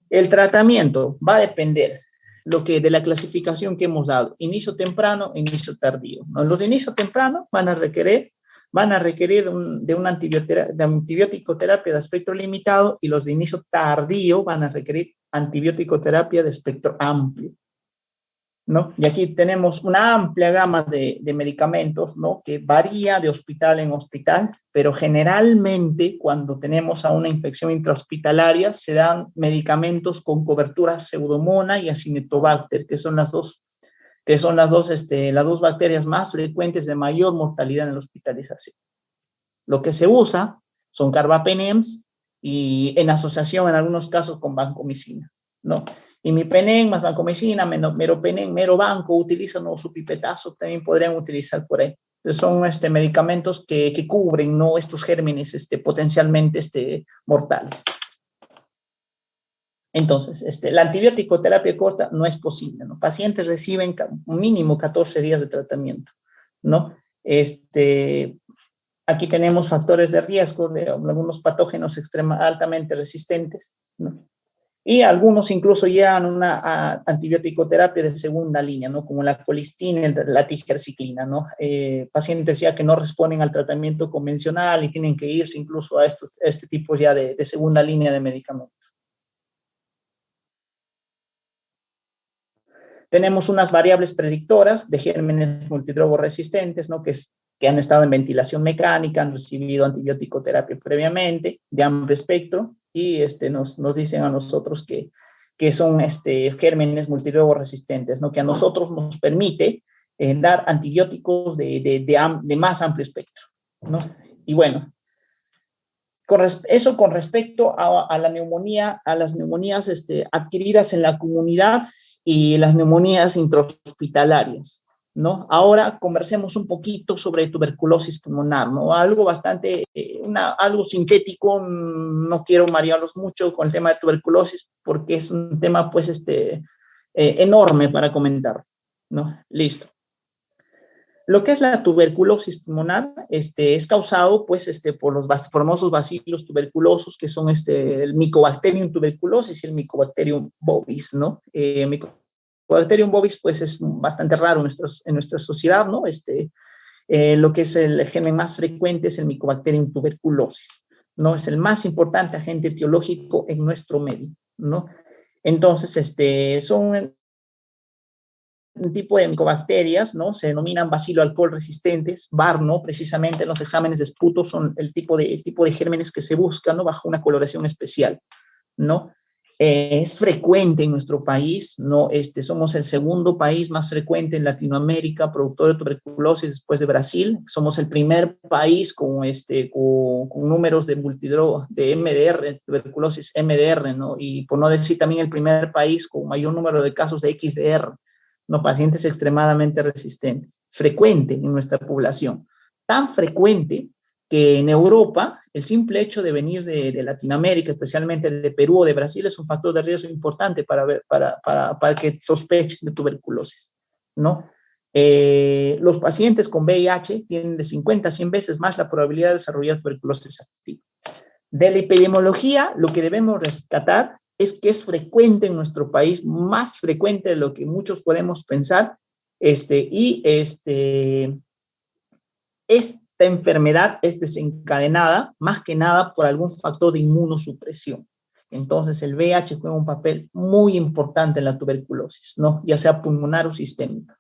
El tratamiento va a depender de la clasificación que hemos dado, inicio temprano, inicio tardío, ¿no? Los de inicio temprano van a requerir de una antibiótico terapia de espectro limitado y los de inicio tardío van a requerir antibiótico terapia de espectro amplio, ¿no? Y aquí tenemos una amplia gama de medicamentos, ¿no? Que varía de hospital en hospital, pero generalmente cuando tenemos a una infección intrahospitalaria se dan medicamentos con cobertura Pseudomonas y Acinetobacter, que son las dos bacterias más frecuentes de mayor mortalidad en la hospitalización, Lo que se usa son carbapenems y en asociación en algunos casos con vancomicina, ¿no? Imipenem más vancomicina, meropenem, merobanco, utilizan o su pipetazo, también podrían utilizar por ahí. Entonces son medicamentos que cubren, ¿no?, estos gérmenes potencialmente mortales. Entonces, la antibiótico terapia corta no es posible, ¿no? Pacientes reciben mínimo 14 días de tratamiento, ¿no? Aquí tenemos factores de riesgo de algunos patógenos altamente resistentes, ¿no? Y algunos incluso llevan una antibiótico terapia de segunda línea, ¿no? Como la colistina, la tigerciclina, ¿no? Pacientes ya que no responden al tratamiento convencional y tienen que irse incluso a este tipo ya de segunda línea de medicamentos. Tenemos unas variables predictoras de gérmenes multidrogoresistentes, ¿no?, que han estado en ventilación mecánica, han recibido antibiótico terapia previamente, de amplio espectro, y nos dicen a nosotros que son gérmenes multidrogoresistentes, ¿no?, que a nosotros nos permite dar antibióticos de más amplio espectro, ¿no? Y bueno, eso con respecto a la neumonía, a las neumonías adquiridas en la comunidad y las neumonías intrahospitalarias, ¿no? Ahora conversemos un poquito sobre tuberculosis pulmonar, ¿no? Algo bastante, algo sintético, no quiero marearlos mucho con el tema de tuberculosis porque es un tema, pues, enorme para comentar, ¿no? Listo. Lo que es la tuberculosis pulmonar es causado, pues, por los famosos bacilos tuberculosos, que son el Mycobacterium tuberculosis y el Mycobacterium bovis, ¿no? Mycobacterium bovis, pues, es bastante raro en nuestra sociedad, ¿no? Lo que es el germen más frecuente es el Mycobacterium tuberculosis, ¿no? Es el más importante agente etiológico en nuestro medio, ¿no? Entonces, son un tipo de micobacterias, ¿no? Se denominan bacilo alcohol resistentes, BAR, ¿no? Precisamente en los exámenes de esputo son el tipo de gérmenes que se buscan, ¿no?, bajo una coloración especial, ¿no? Es frecuente en nuestro país, ¿no? Somos el segundo país más frecuente en Latinoamérica, productor de tuberculosis después de Brasil. Somos el primer país con números de multidroga, de MDR, tuberculosis MDR, ¿no? Y por no decir también el primer país con mayor número de casos de XDR, ¿no? Pacientes extremadamente resistentes, frecuente en nuestra población, tan frecuente que en Europa el simple hecho de venir de Latinoamérica, especialmente de Perú o de Brasil, es un factor de riesgo importante para que sospechen de tuberculosis, ¿no? Los pacientes con VIH tienen de 50 a 100 veces más la probabilidad de desarrollar tuberculosis activa. De la epidemiología, lo que debemos rescatar es que es frecuente en nuestro país, más frecuente de lo que muchos podemos pensar, esta enfermedad es desencadenada más que nada por algún factor de inmunosupresión. Entonces, el VIH juega un papel muy importante en la tuberculosis, ¿no? Ya sea pulmonar o sistémica.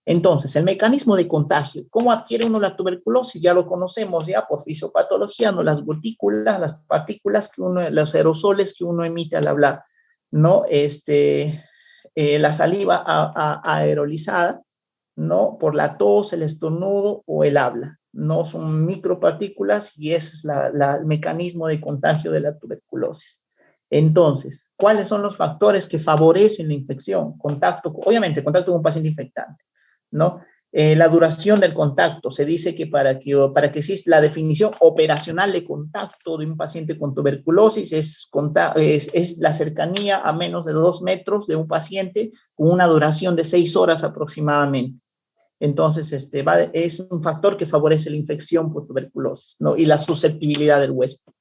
Entonces, el mecanismo de contagio, ¿cómo adquiere uno la tuberculosis? Ya lo conocemos ya por fisiopatología, ¿no? Las gotículas, las partículas los aerosoles que uno emite al hablar, ¿no? La saliva aerolizada, ¿no? Por la tos, el estornudo o el habla, ¿no? Son micropartículas y ese es el mecanismo de contagio de la tuberculosis. Entonces, ¿cuáles son los factores que favorecen la infección? Obviamente, contacto con un paciente infectante, ¿no? La duración del contacto. Se dice que para que exista la definición operacional de contacto de un paciente con tuberculosis es la cercanía a menos de 2 metros de un paciente con una duración de 6 horas aproximadamente. Entonces, es un factor que favorece la infección por tuberculosis, ¿no? Y la susceptibilidad del huésped.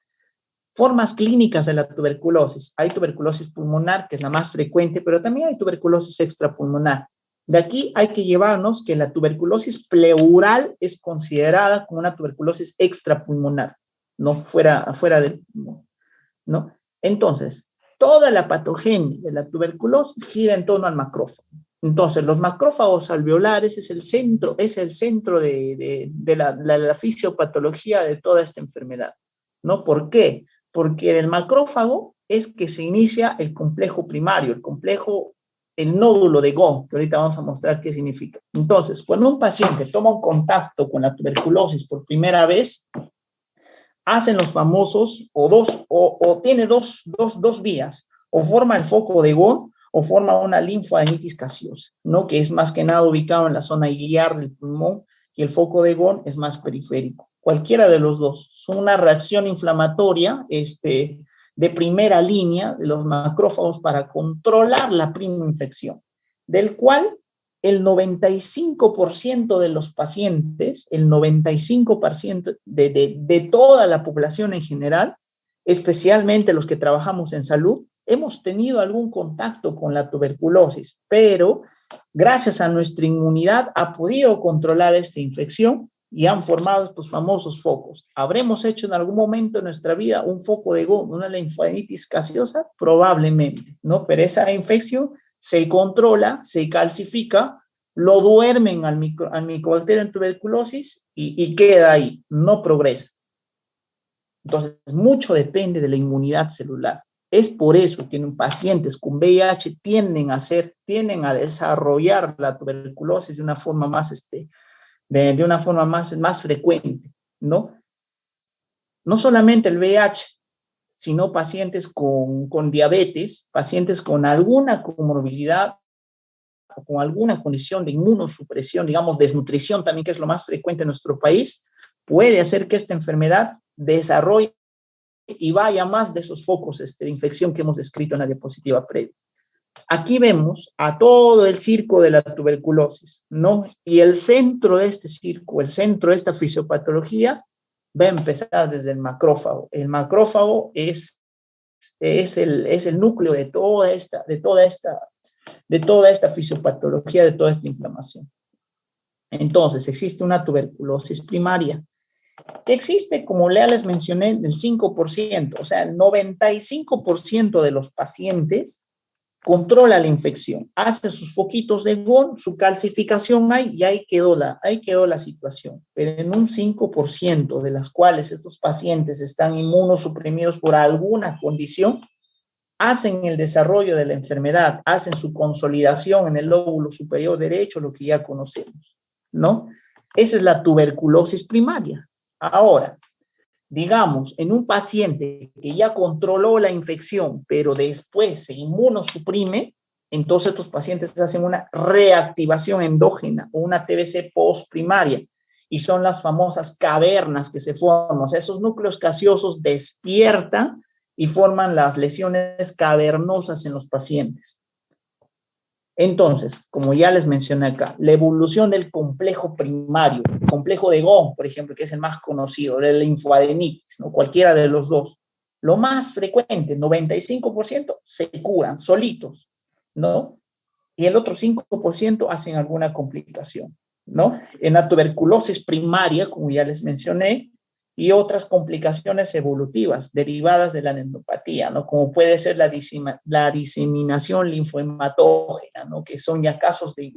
Formas clínicas de la tuberculosis. Hay tuberculosis pulmonar, que es la más frecuente, pero también hay tuberculosis extrapulmonar. De aquí hay que llevarnos que la tuberculosis pleural es considerada como una tuberculosis extrapulmonar, no fuera del pulmón, ¿no? Entonces, toda la patogenia de la tuberculosis gira en torno al macrófago. Entonces, los macrófagos alveolares es el centro de la fisiopatología de toda esta enfermedad, ¿no? ¿Por qué? Porque en el macrófago es que se inicia el complejo primario, el complejo el nódulo de Gone, que ahorita vamos a mostrar qué significa. Entonces, cuando un paciente toma un contacto con la tuberculosis por primera vez, hacen los famosos, o tiene dos vías, o forma el foco de Gone, o forma una linfoadenitis gaseosa, ¿no? Que es más que nada ubicado en la zona iliar del pulmón, y el foco de Gone es más periférico. Cualquiera de los dos. Son una reacción inflamatoria, de primera línea de los macrófagos para controlar la prima infección, del cual el 95% de los pacientes, el 95% de toda la población en general, especialmente los que trabajamos en salud, hemos tenido algún contacto con la tuberculosis, pero gracias a nuestra inmunidad ha podido controlar esta infección y han formado estos famosos focos. ¿Habremos hecho en algún momento de nuestra vida un foco de Gone, una linfoadenitis gaseosa? Probablemente, ¿no? Pero esa infección se controla, se calcifica, lo duermen al micobacterio en tuberculosis y queda ahí, no progresa. Entonces, mucho depende de la inmunidad celular. Es por eso que en pacientes con VIH tienden a desarrollar la tuberculosis de una forma más frecuente, ¿no? No solamente el VIH, sino pacientes con diabetes, pacientes con alguna comorbilidad o con alguna condición de inmunosupresión, digamos desnutrición también, que es lo más frecuente en nuestro país, puede hacer que esta enfermedad desarrolle y vaya más de esos focos de infección que hemos descrito en la diapositiva previa. Aquí vemos a todo el circo de la tuberculosis, ¿no? Y el centro de este circo, el centro de esta fisiopatología, va a empezar desde el macrófago. El macrófago es el núcleo de toda esta fisiopatología, de toda esta inflamación. Entonces, existe una tuberculosis primaria, que existe, como ya les mencioné, el 5%, o sea, el 95% de los pacientes controla la infección, hace sus foquitos de Gone, su calcificación hay, y ahí quedó la situación. Pero en un 5% de las cuales estos pacientes están inmunosuprimidos por alguna condición, hacen el desarrollo de la enfermedad, hacen su consolidación en el lóbulo superior derecho, lo que ya conocemos, ¿no? Esa es la tuberculosis primaria. Ahora, digamos, en un paciente que ya controló la infección, pero después se inmunosuprime, entonces estos pacientes hacen una reactivación endógena o una TBC postprimaria, y son las famosas cavernas que se forman. O sea, esos núcleos gaseosos despiertan y forman las lesiones cavernosas en los pacientes. Entonces, como ya les mencioné acá, la evolución del complejo primario, el complejo de Gone, por ejemplo, que es el más conocido, la linfoadenitis, ¿no? Cualquiera de los dos. Lo más frecuente, 95%, se curan solitos, ¿no? Y el otro 5% hacen alguna complicación, ¿no? En la tuberculosis primaria, como ya les mencioné, y otras complicaciones evolutivas derivadas de la neuropatía, ¿no? Como puede ser la diseminación linfohematógena, ¿no? Que son ya casos de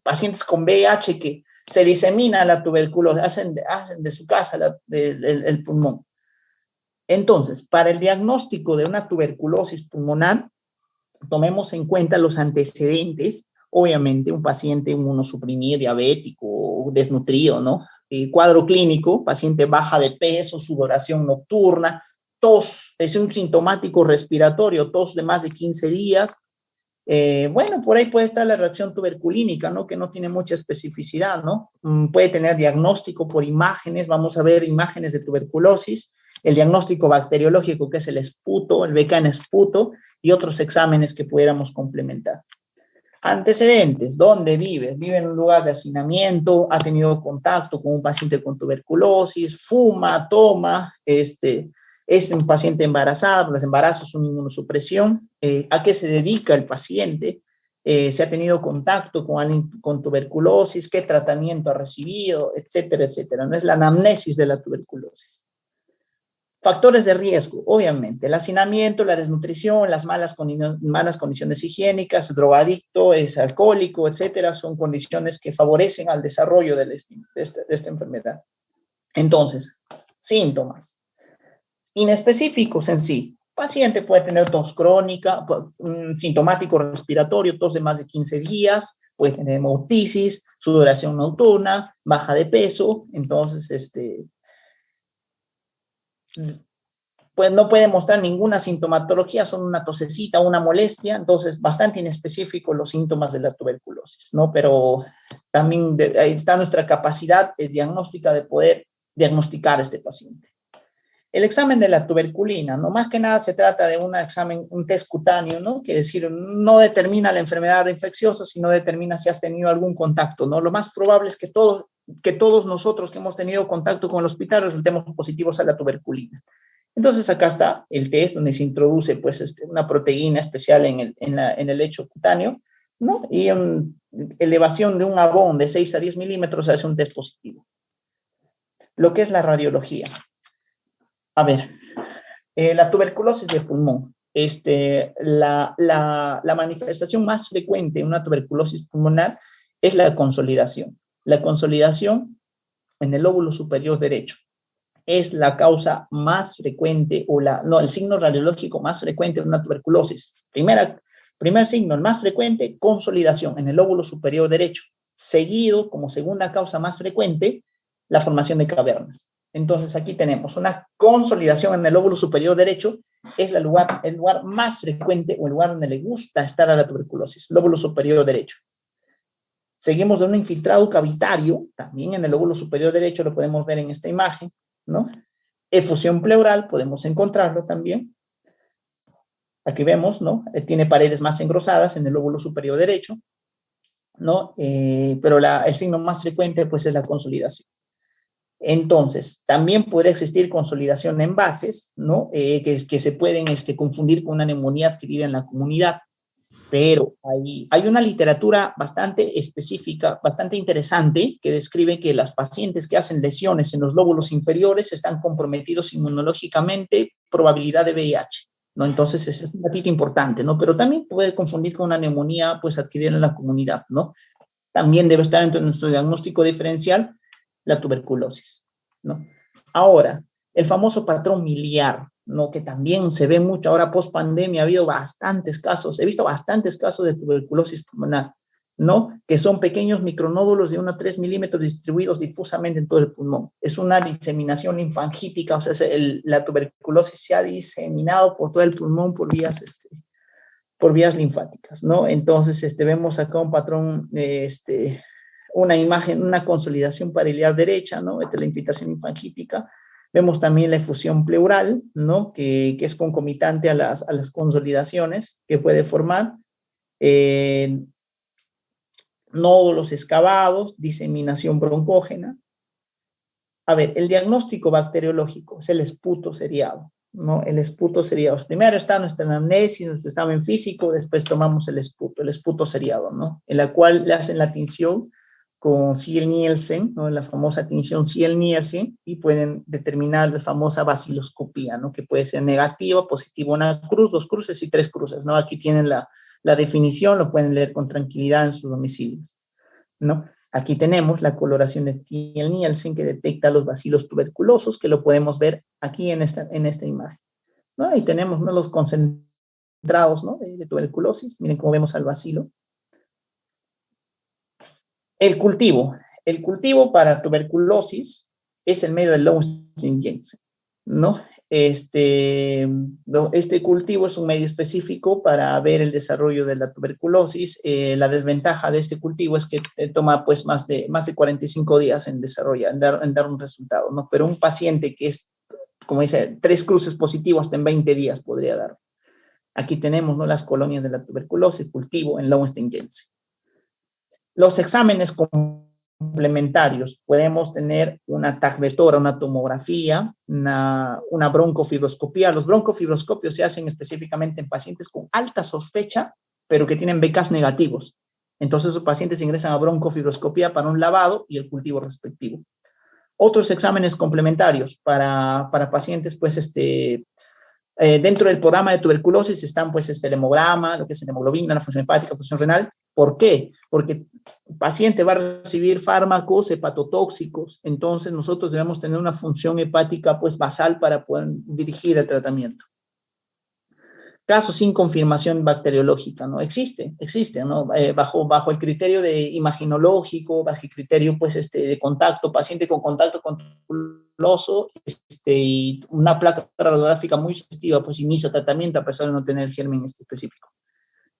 pacientes con VIH que se disemina la tuberculosis, hacen de su casa el pulmón. Entonces, para el diagnóstico de una tuberculosis pulmonar, tomemos en cuenta los antecedentes. Obviamente, un paciente inmunosuprimido, diabético, desnutrido, ¿no? Cuadro clínico, paciente baja de peso, sudoración nocturna, tos, es un sintomático respiratorio, tos de más de 15 días. Bueno, por ahí puede estar la reacción tuberculínica, ¿no? Que no tiene mucha especificidad, ¿no? Puede tener diagnóstico por imágenes, vamos a ver imágenes de tuberculosis, el diagnóstico bacteriológico, que es el esputo, el BK en esputo, y otros exámenes que pudiéramos complementar. Antecedentes: ¿dónde vive? Vive en un lugar de hacinamiento, ha tenido contacto con un paciente con tuberculosis, fuma, toma, es un paciente embarazada, los embarazos son inmunosupresión. ¿A qué se dedica el paciente? ¿Se ha tenido contacto con alguien con tuberculosis? ¿Qué tratamiento ha recibido? Etcétera, etcétera. No es la anamnesis de la tuberculosis. Factores de riesgo, obviamente, el hacinamiento, la desnutrición, las malas condiciones higiénicas, drogadicto, es alcohólico, etcétera, son condiciones que favorecen al desarrollo de esta enfermedad. Entonces, síntomas inespecíficos en sí. Paciente puede tener tos crónica, sintomático respiratorio, tos de más de 15 días, puede tener hemoptisis, sudoración nocturna, baja de peso, entonces, pues no puede mostrar ninguna sintomatología, son una tosecita, una molestia, entonces bastante inespecíficos los síntomas de la tuberculosis, ¿no? Pero también ahí está nuestra capacidad diagnóstica de poder diagnosticar a este paciente. El examen de la tuberculina, no más que nada se trata de un examen, un test cutáneo, ¿no? Que decir, no determina la enfermedad infecciosa, sino determina si has tenido algún contacto, ¿no? Lo más probable es que todos nosotros que hemos tenido contacto con el hospital resultemos positivos a la tuberculina. Entonces acá está el test donde se introduce pues una proteína especial en el lecho cutáneo, ¿no? Y elevación de un abón de 6 a 10 milímetros hace un test positivo. Lo que es la radiología. A ver, la tuberculosis de pulmón. La manifestación más frecuente en una tuberculosis pulmonar es la consolidación. La consolidación en el lóbulo superior derecho es la causa más frecuente el signo radiológico más frecuente de una tuberculosis. Primer signo, el más frecuente, consolidación en el lóbulo superior derecho. Seguido, como segunda causa más frecuente, la formación de cavernas. Entonces aquí tenemos una consolidación en el lóbulo superior derecho, es el lugar más frecuente o el lugar donde le gusta estar a la tuberculosis, lóbulo superior derecho. Seguimos de un infiltrado cavitario, también en el lóbulo superior derecho, lo podemos ver en esta imagen, ¿no? Efusión pleural, podemos encontrarlo también. Aquí vemos, ¿no? Tiene paredes más engrosadas en el lóbulo superior derecho, ¿no? Pero el signo más frecuente, pues, es la consolidación. Entonces, también podría existir consolidación en bases, ¿no? Que se pueden confundir con una neumonía adquirida en la comunidad, pero hay una literatura bastante específica, bastante interesante, que describe que las pacientes que hacen lesiones en los lóbulos inferiores están comprometidos inmunológicamente, probabilidad de VIH, ¿no? Entonces, es un datito importante, ¿no? Pero también puede confundir con una neumonía, pues, adquirida en la comunidad, ¿no? También debe estar dentro de nuestro diagnóstico diferencial la tuberculosis, ¿no? Ahora, el famoso patrón miliar, ¿no? Que también se ve mucho ahora post pandemia, ha habido bastantes casos, he visto bastantes casos de tuberculosis pulmonar, ¿no? Que son pequeños micronódulos de 1 a 3 milímetros distribuidos difusamente en todo el pulmón. Es una diseminación linfangítica, o sea, la tuberculosis se ha diseminado por todo el pulmón por vías linfáticas, ¿no? Entonces, vemos acá un patrón, una imagen, una consolidación pariliar derecha, ¿no? Esta es la infiltración linfangítica. Vemos también la efusión pleural, ¿no? Que es concomitante a las consolidaciones que puede formar. Nódulos excavados, diseminación broncógena. A ver, el diagnóstico bacteriológico es el esputo seriado, ¿no? El esputo seriado. Primero está nuestra anamnesis, nuestro examen físico, después tomamos el esputo seriado, ¿no? En la cual le hacen la tinción con Ziel-Nielsen, ¿no? La famosa tinción Ziel-Nielsen, y pueden determinar la famosa baciloscopía, ¿no? Que puede ser negativa, positiva, una cruz, 2 cruces y 3 cruces, ¿no? Aquí tienen la definición, lo pueden leer con tranquilidad en sus domicilios, ¿no? Aquí tenemos la coloración de Thiel-Nielsen que detecta los bacilos tuberculosos, que lo podemos ver aquí en esta imagen, ¿no? Ahí tenemos, ¿no? Los concentrados, ¿no? de tuberculosis. Miren cómo vemos al bacilo. El cultivo para tuberculosis es el medio del Lowenstein-Janssen, ¿no? Este cultivo es un medio específico para ver el desarrollo de la tuberculosis. La desventaja de este cultivo es que toma pues más de 45 días en desarrollar, en dar un resultado, ¿no? Pero un paciente que es, como dice, 3 cruces positivos hasta en 20 días podría dar. Aquí tenemos, ¿no? Las colonias de la tuberculosis, cultivo en Lowenstein-Janssen. Los exámenes complementarios, podemos tener una TAC de tórax, una tomografía, una broncofibroscopía. Los broncofibroscopios se hacen específicamente en pacientes con alta sospecha, pero que tienen BCAS negativos. Entonces, los pacientes ingresan a broncofibroscopía para un lavado y el cultivo respectivo. Otros exámenes complementarios para pacientes, pues, dentro del programa de tuberculosis están, pues, el hemograma, lo que es la hemoglobina, la función hepática, la función renal. ¿Por qué? Porque el paciente va a recibir fármacos hepatotóxicos, entonces nosotros debemos tener una función hepática, pues, basal para poder dirigir el tratamiento. casos sin confirmación bacteriológica, ¿no? Existe, ¿no? Bajo el criterio de imaginológico, bajo el criterio, pues, de contacto, paciente con contacto con tuberculoso, y una placa radiográfica muy sugestiva, pues inicia tratamiento a pesar de no tener el germen específico.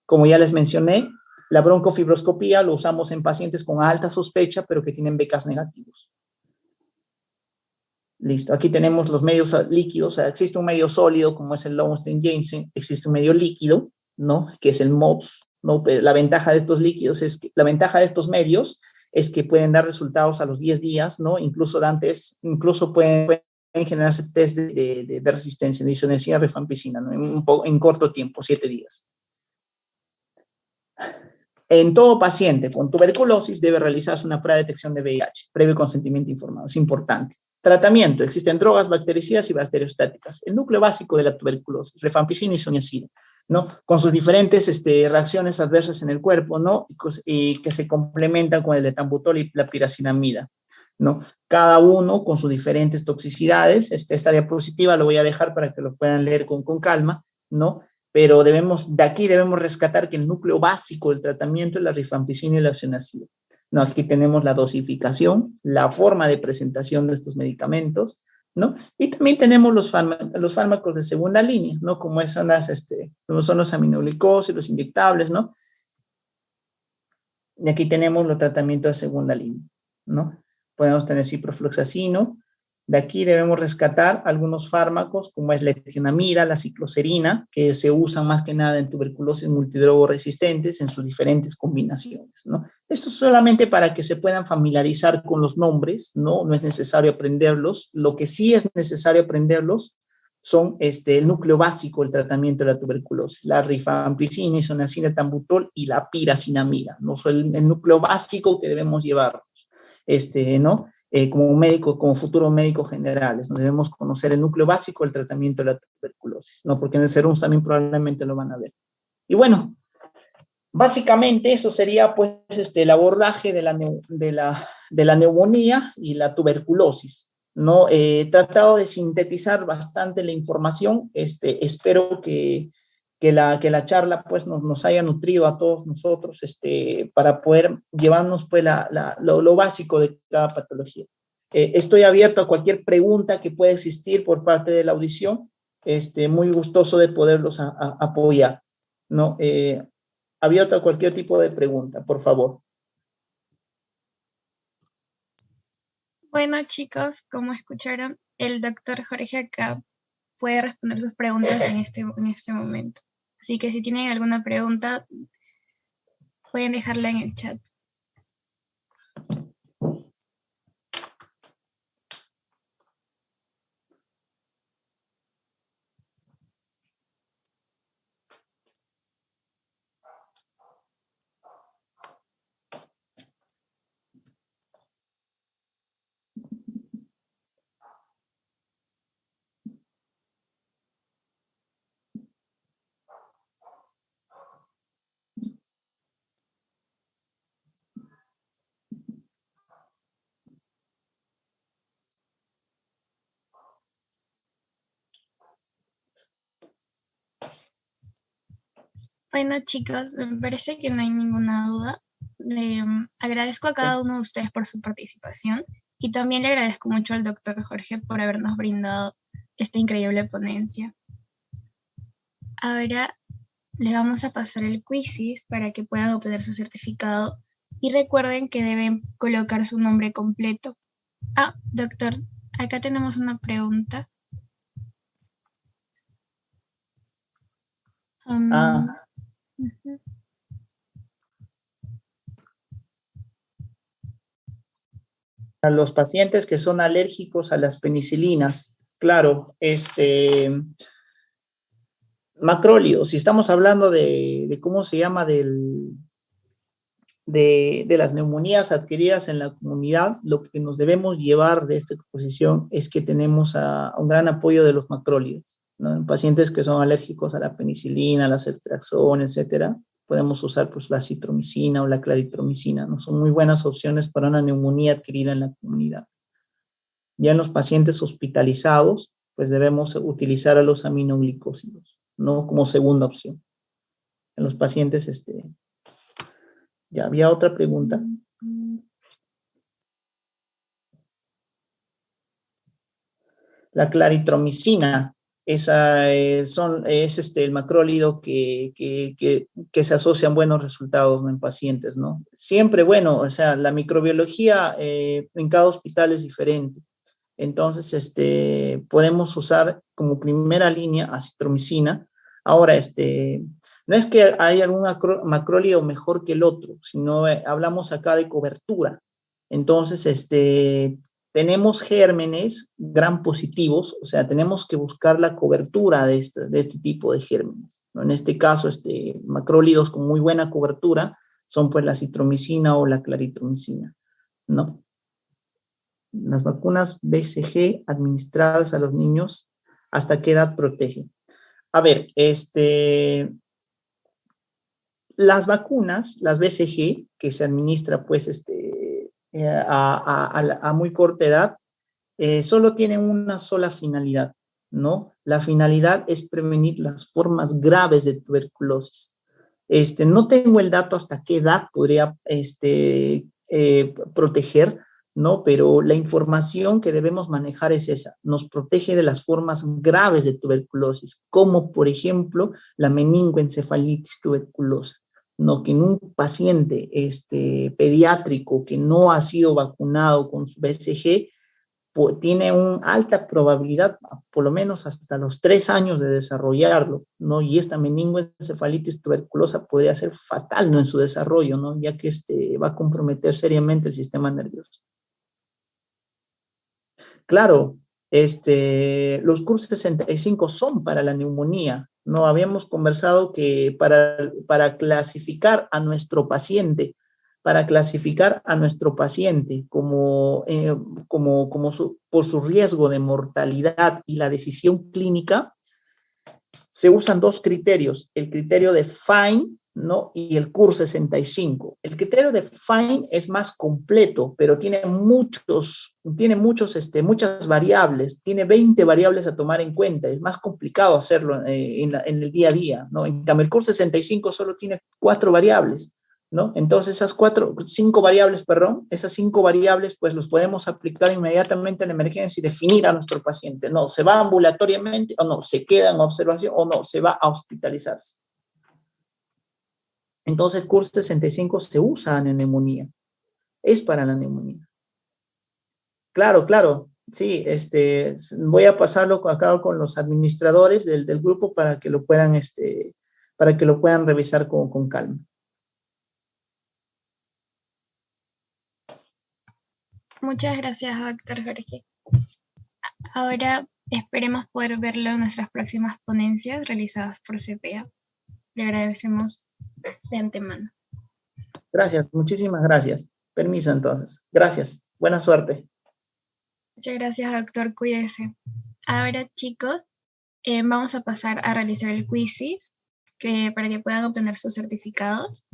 Como ya les mencioné, la broncofibroscopía lo usamos en pacientes con alta sospecha, pero que tienen BCAS negativos. Listo, aquí tenemos los medios líquidos, o sea, existe un medio sólido como es el Lowenstein-Janssen, existe un medio líquido, ¿no? Que es el MOPS, ¿no? Pero la ventaja de estos líquidos es que, la ventaja de estos medios es que pueden dar resultados a los 10 días, ¿no? Incluso pueden generarse test de resistencia, de isoniazida, rifampicina, ¿no? En corto tiempo, 7 días. En todo paciente con tuberculosis debe realizarse una prueba de detección de VIH, previo consentimiento informado, es importante. Tratamiento, existen drogas bactericidas y bacteriostáticas. El núcleo básico de la tuberculosis, rifampicina y isoniazida, ¿no? Con sus diferentes reacciones adversas en el cuerpo, ¿no? Y que se complementan con el etambutol y la piracinamida, ¿no? Cada uno con sus diferentes toxicidades. Esta diapositiva lo voy a dejar para que lo puedan leer con calma, ¿no? Pero de aquí debemos rescatar que el núcleo básico del tratamiento es la rifampicina y la isoniazida. No, aquí tenemos la dosificación, la forma de presentación de estos medicamentos, ¿no? Y también tenemos los fármacos de segunda línea, ¿no? Como son los aminoglucosos, los inyectables, ¿no? Y aquí tenemos los tratamientos de segunda línea, ¿no? Podemos tener ciprofloxacino. De aquí debemos rescatar algunos fármacos, como es la etinamida, la cicloserina, que se usan más que nada en tuberculosis multidrogoresistentes en sus diferentes combinaciones, ¿no? Esto solamente para que se puedan familiarizar con los nombres, ¿no? No es necesario aprenderlos. Lo que sí es necesario aprenderlos son el núcleo básico del tratamiento de la tuberculosis, la rifampicina, isoniazida, etambutol y la piracinamida, ¿no? Son el núcleo básico que debemos llevar, ¿no? Como médico, como futuros médicos generales, ¿no? Debemos conocer el núcleo básico del tratamiento de la tuberculosis, ¿no? Porque en el SERUMS también probablemente lo van a ver. Y bueno, básicamente eso sería, pues, el abordaje de la neumonía y la tuberculosis, ¿no? He tratado de sintetizar bastante la información. Espero que la charla, pues, nos haya nutrido a todos nosotros, para poder llevarnos, pues, lo básico de cada patología. Estoy abierto a cualquier pregunta que pueda existir por parte de la audición. Muy gustoso de poderlos apoyar, ¿no? Abierto a cualquier tipo de pregunta, por favor. Bueno, chicos, como escucharon, el doctor Jorge acá puede responder sus preguntas en este momento. Así que si tienen alguna pregunta, pueden dejarla en el chat. Bueno, chicos, me parece que no hay ninguna duda. Agradezco a cada uno de ustedes por su participación y también le agradezco mucho al doctor Jorge por habernos brindado esta increíble ponencia. Ahora les vamos a pasar el quizzes para que puedan obtener su certificado y recuerden que deben colocar su nombre completo. Ah, doctor, acá tenemos una pregunta. A los pacientes que son alérgicos a las penicilinas, claro, macrolio, si estamos hablando de ¿cómo se llama? De las neumonías adquiridas en la comunidad, lo que nos debemos llevar de esta exposición es que tenemos un gran apoyo de los macrólidos, ¿no? En pacientes que son alérgicos a la penicilina, a la ceftriaxona, etcétera, podemos usar, pues, la citromicina o la claritromicina, ¿no? Son muy buenas opciones para una neumonía adquirida en la comunidad. Ya en los pacientes hospitalizados, pues debemos utilizar a los aminoglicósidos, ¿no? Como segunda opción. En los pacientes, ya había otra pregunta. La claritromicina, es el macrólido que se asocian buenos resultados, ¿no?, en pacientes, ¿no? Siempre, bueno, o sea, la microbiología en cada hospital es diferente. Entonces, podemos usar como primera línea acitromicina. Ahora, no es que haya algún macrólido mejor que el otro, sino hablamos acá de cobertura. Entonces, tenemos gérmenes gram positivos, o sea, tenemos que buscar la cobertura de este tipo de gérmenes, ¿no? En este caso, macrólidos con muy buena cobertura son pues la citromicina o la claritromicina, ¿no? Las vacunas BCG administradas a los niños, ¿hasta qué edad protegen? A ver, las vacunas, las BCG, que se administra pues a muy corta edad, solo tienen una sola finalidad, ¿no? La finalidad es prevenir las formas graves de tuberculosis. No tengo el dato hasta qué edad podría proteger, ¿no? Pero la información que debemos manejar es esa, nos protege de las formas graves de tuberculosis, como por ejemplo la meningoencefalitis tuberculosa, ¿no? Que en un paciente pediátrico que no ha sido vacunado con su BCG, tiene una alta probabilidad, por lo menos hasta los 3 años de desarrollarlo, ¿no? Y esta meningoencefalitis tuberculosa podría ser fatal, ¿no?, en su desarrollo, ¿no? Ya que va a comprometer seriamente el sistema nervioso. Claro, los cursos 65 son para la neumonía, ¿no? Habíamos conversado que para clasificar a nuestro paciente, por su riesgo de mortalidad y la decisión clínica, se usan dos criterios, el criterio de Fine, ¿no?, y el CUR 65. El criterio de Fine es más completo, pero tiene muchas variables, tiene 20 variables a tomar en cuenta, es más complicado hacerlo en el día a día, ¿no? En cambio, el CUR 65 solo tiene 4 variables, ¿no? Entonces, esas 5 variables, esas 5 variables, pues los podemos aplicar inmediatamente en la emergencia y definir a nuestro paciente. No, se va ambulatoriamente, o no, se queda en observación, o no, se va a hospitalizarse. Entonces, el CUR 65 se usa en neumonía, es para la neumonía. Claro, claro, sí, voy a pasarlo acá con los administradores del grupo para que lo puedan, revisar con calma. Muchas gracias, doctor Jorge. Ahora esperemos poder verlo en nuestras próximas ponencias realizadas por CPA. Le agradecemos de antemano. Gracias, muchísimas gracias. Permiso entonces. Gracias. Buena suerte. Muchas gracias, doctor. Cuídese. Ahora, chicos, vamos a pasar a realizar el quizzes para que puedan obtener sus certificados.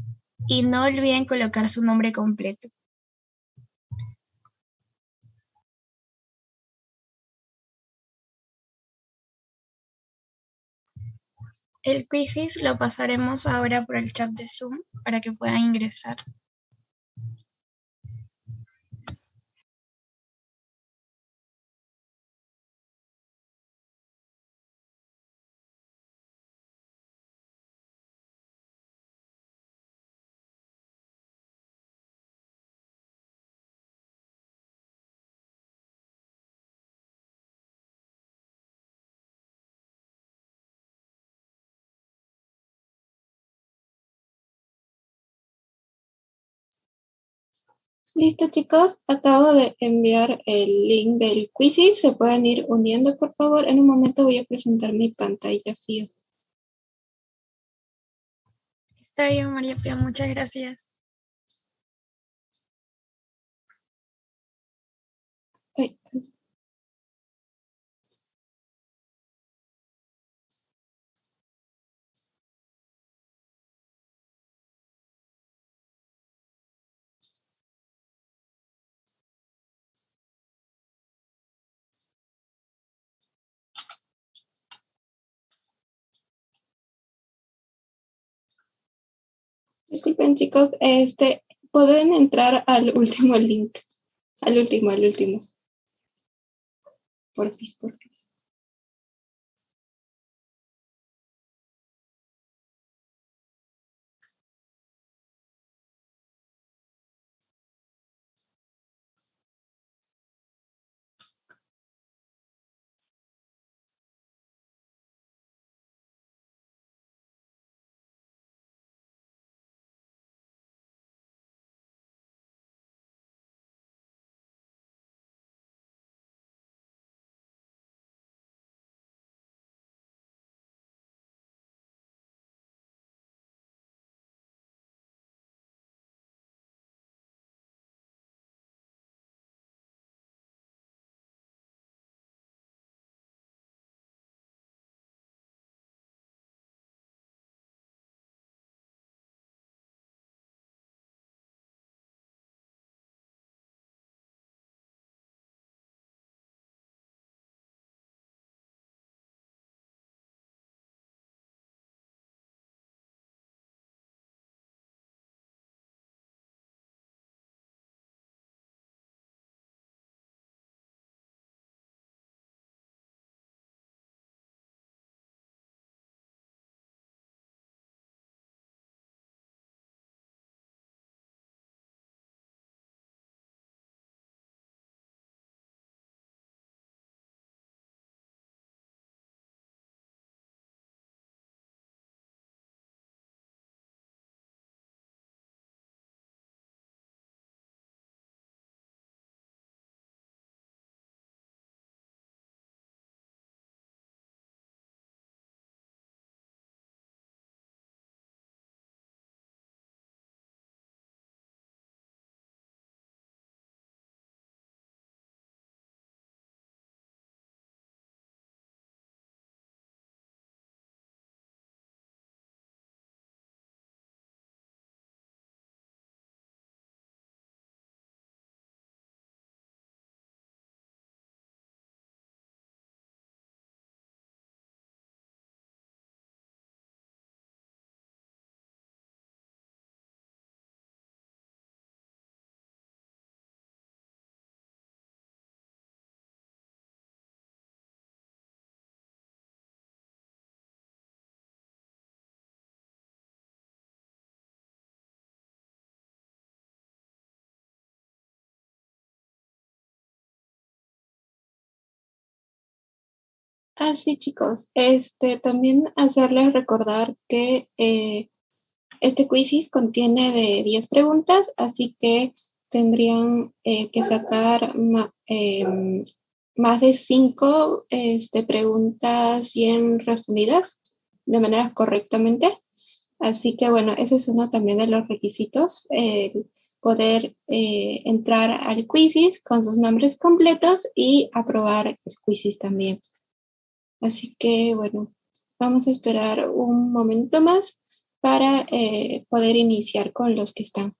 Y no olviden colocar su nombre completo. El quizzes lo pasaremos ahora por el chat de Zoom para que puedan ingresar. Listo, chicos, acabo de enviar el link del quiz. Se pueden ir uniendo, por favor. En un momento voy a presentar mi pantalla fija. Está bien, María Pía, muchas gracias. Ay. Disculpen, chicos, pueden entrar al último link. Al último. Porfis. Así, chicos, también hacerles recordar que este quizzes contiene de 10 preguntas, así que tendrían que sacar más de 5 preguntas bien respondidas de manera correctamente. Así que bueno, ese es uno también de los requisitos, poder entrar al quizzes con sus nombres completos y aprobar el quizzes también. Así que bueno, vamos a esperar un momento más para poder iniciar con los que están.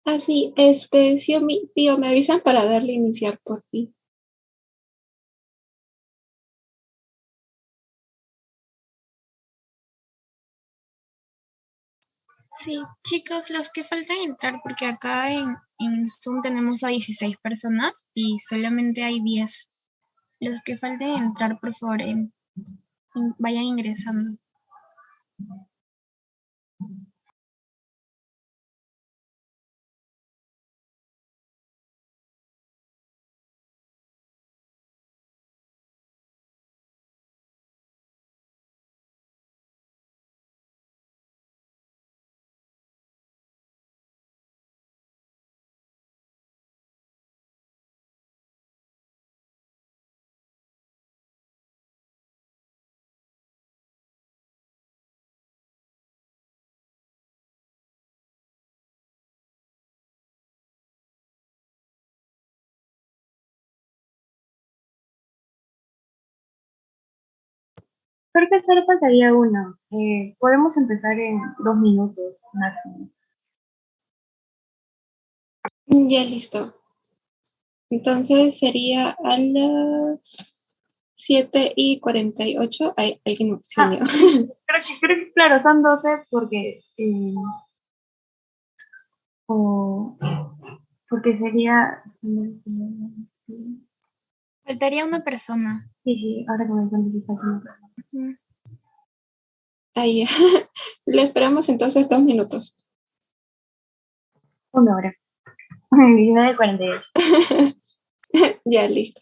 Ah, sí, sí, Pío, me avisan para darle iniciar por fin. Sí, chicos, los que faltan entrar, porque acá en Zoom tenemos a 16 personas y solamente hay 10. Los que falten entrar, por favor, vayan ingresando. Creo que solo faltaría uno. Podemos empezar en 2 minutos máximo. Ya listo. Entonces sería a las 7:48. Alguien se unió. Creo que claro, son 12 porque, o, porque sería... Faltaría una persona. Sí, sí, ahora que me encuentro si falta una persona. Mm. Ahí. Le esperamos entonces 2 minutos. 1 hora. 19:48. Ya listo.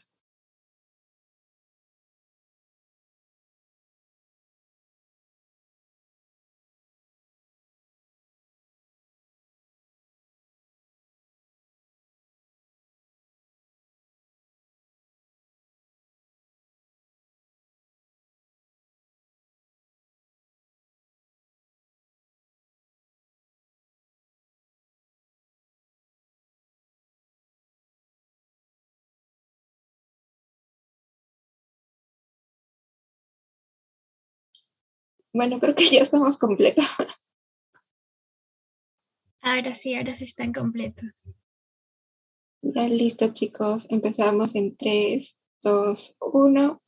Bueno, creo que ya estamos completos. Ahora sí están completos. Ya listo, chicos. Empezamos en 3, 2, 1.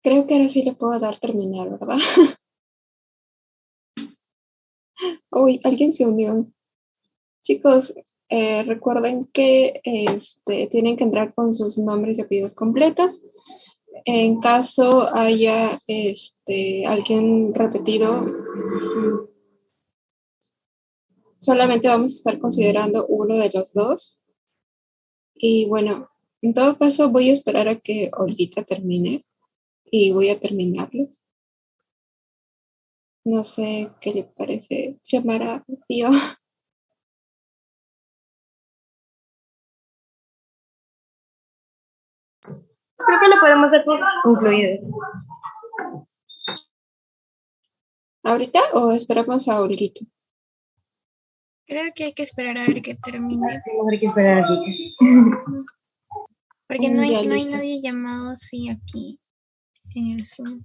Creo que ahora sí le puedo dar terminar, ¿verdad? Uy, alguien se unió. Chicos, recuerden que tienen que entrar con sus nombres y apellidos completos. En caso haya alguien repetido, solamente vamos a estar considerando uno de los dos. Y bueno, en todo caso voy a esperar a que Olguita termine y voy a terminarlo. No sé qué le parece llamar a Pío. Creo que lo podemos dar por concluido. ¿Ahorita o esperamos a Olguita? Creo que hay que esperar a ver que termine. Sí, hay que esperar aquí. Porque no hay listo. nadie llamado así aquí en el Zoom.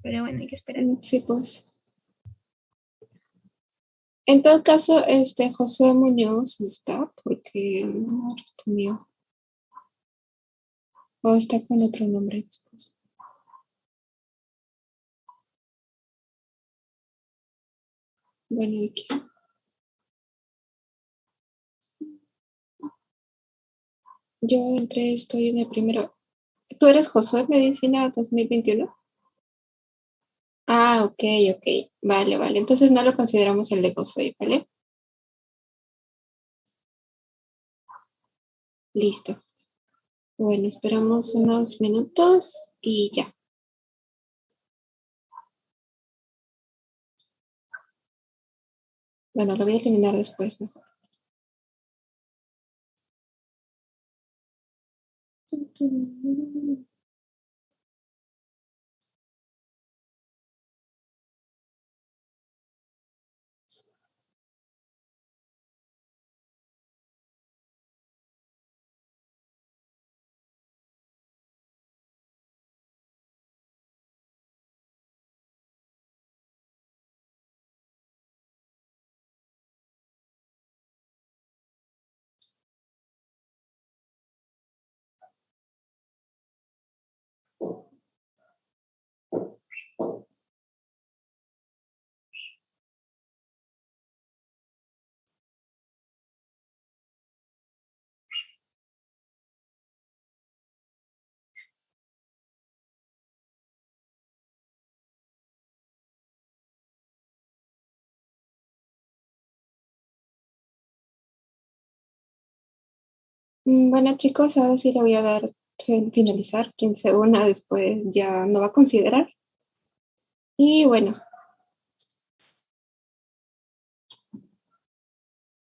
Pero bueno, hay que esperar. Sí, pues. En todo caso, Josué Muñoz está porque no respondió. O está con otro nombre después. Bueno, aquí. Yo estoy en el primero. ¿Tú eres Josué Medicina 2021? Ah, ok. Vale. Entonces no lo consideramos el de Josué, ¿vale? Listo. Bueno, esperamos unos minutos y ya. Bueno, lo voy a eliminar después mejor. Bueno, chicos, ahora sí le voy a dar finalizar. Quien se una después ya no va a considerar. Y bueno,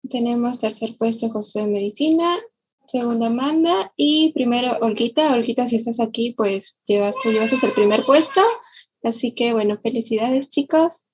tenemos tercer puesto José Medicina, segunda Amanda y primero Olguita. Olguita, si estás aquí, pues llevas el primer puesto. Así que bueno, felicidades, chicos.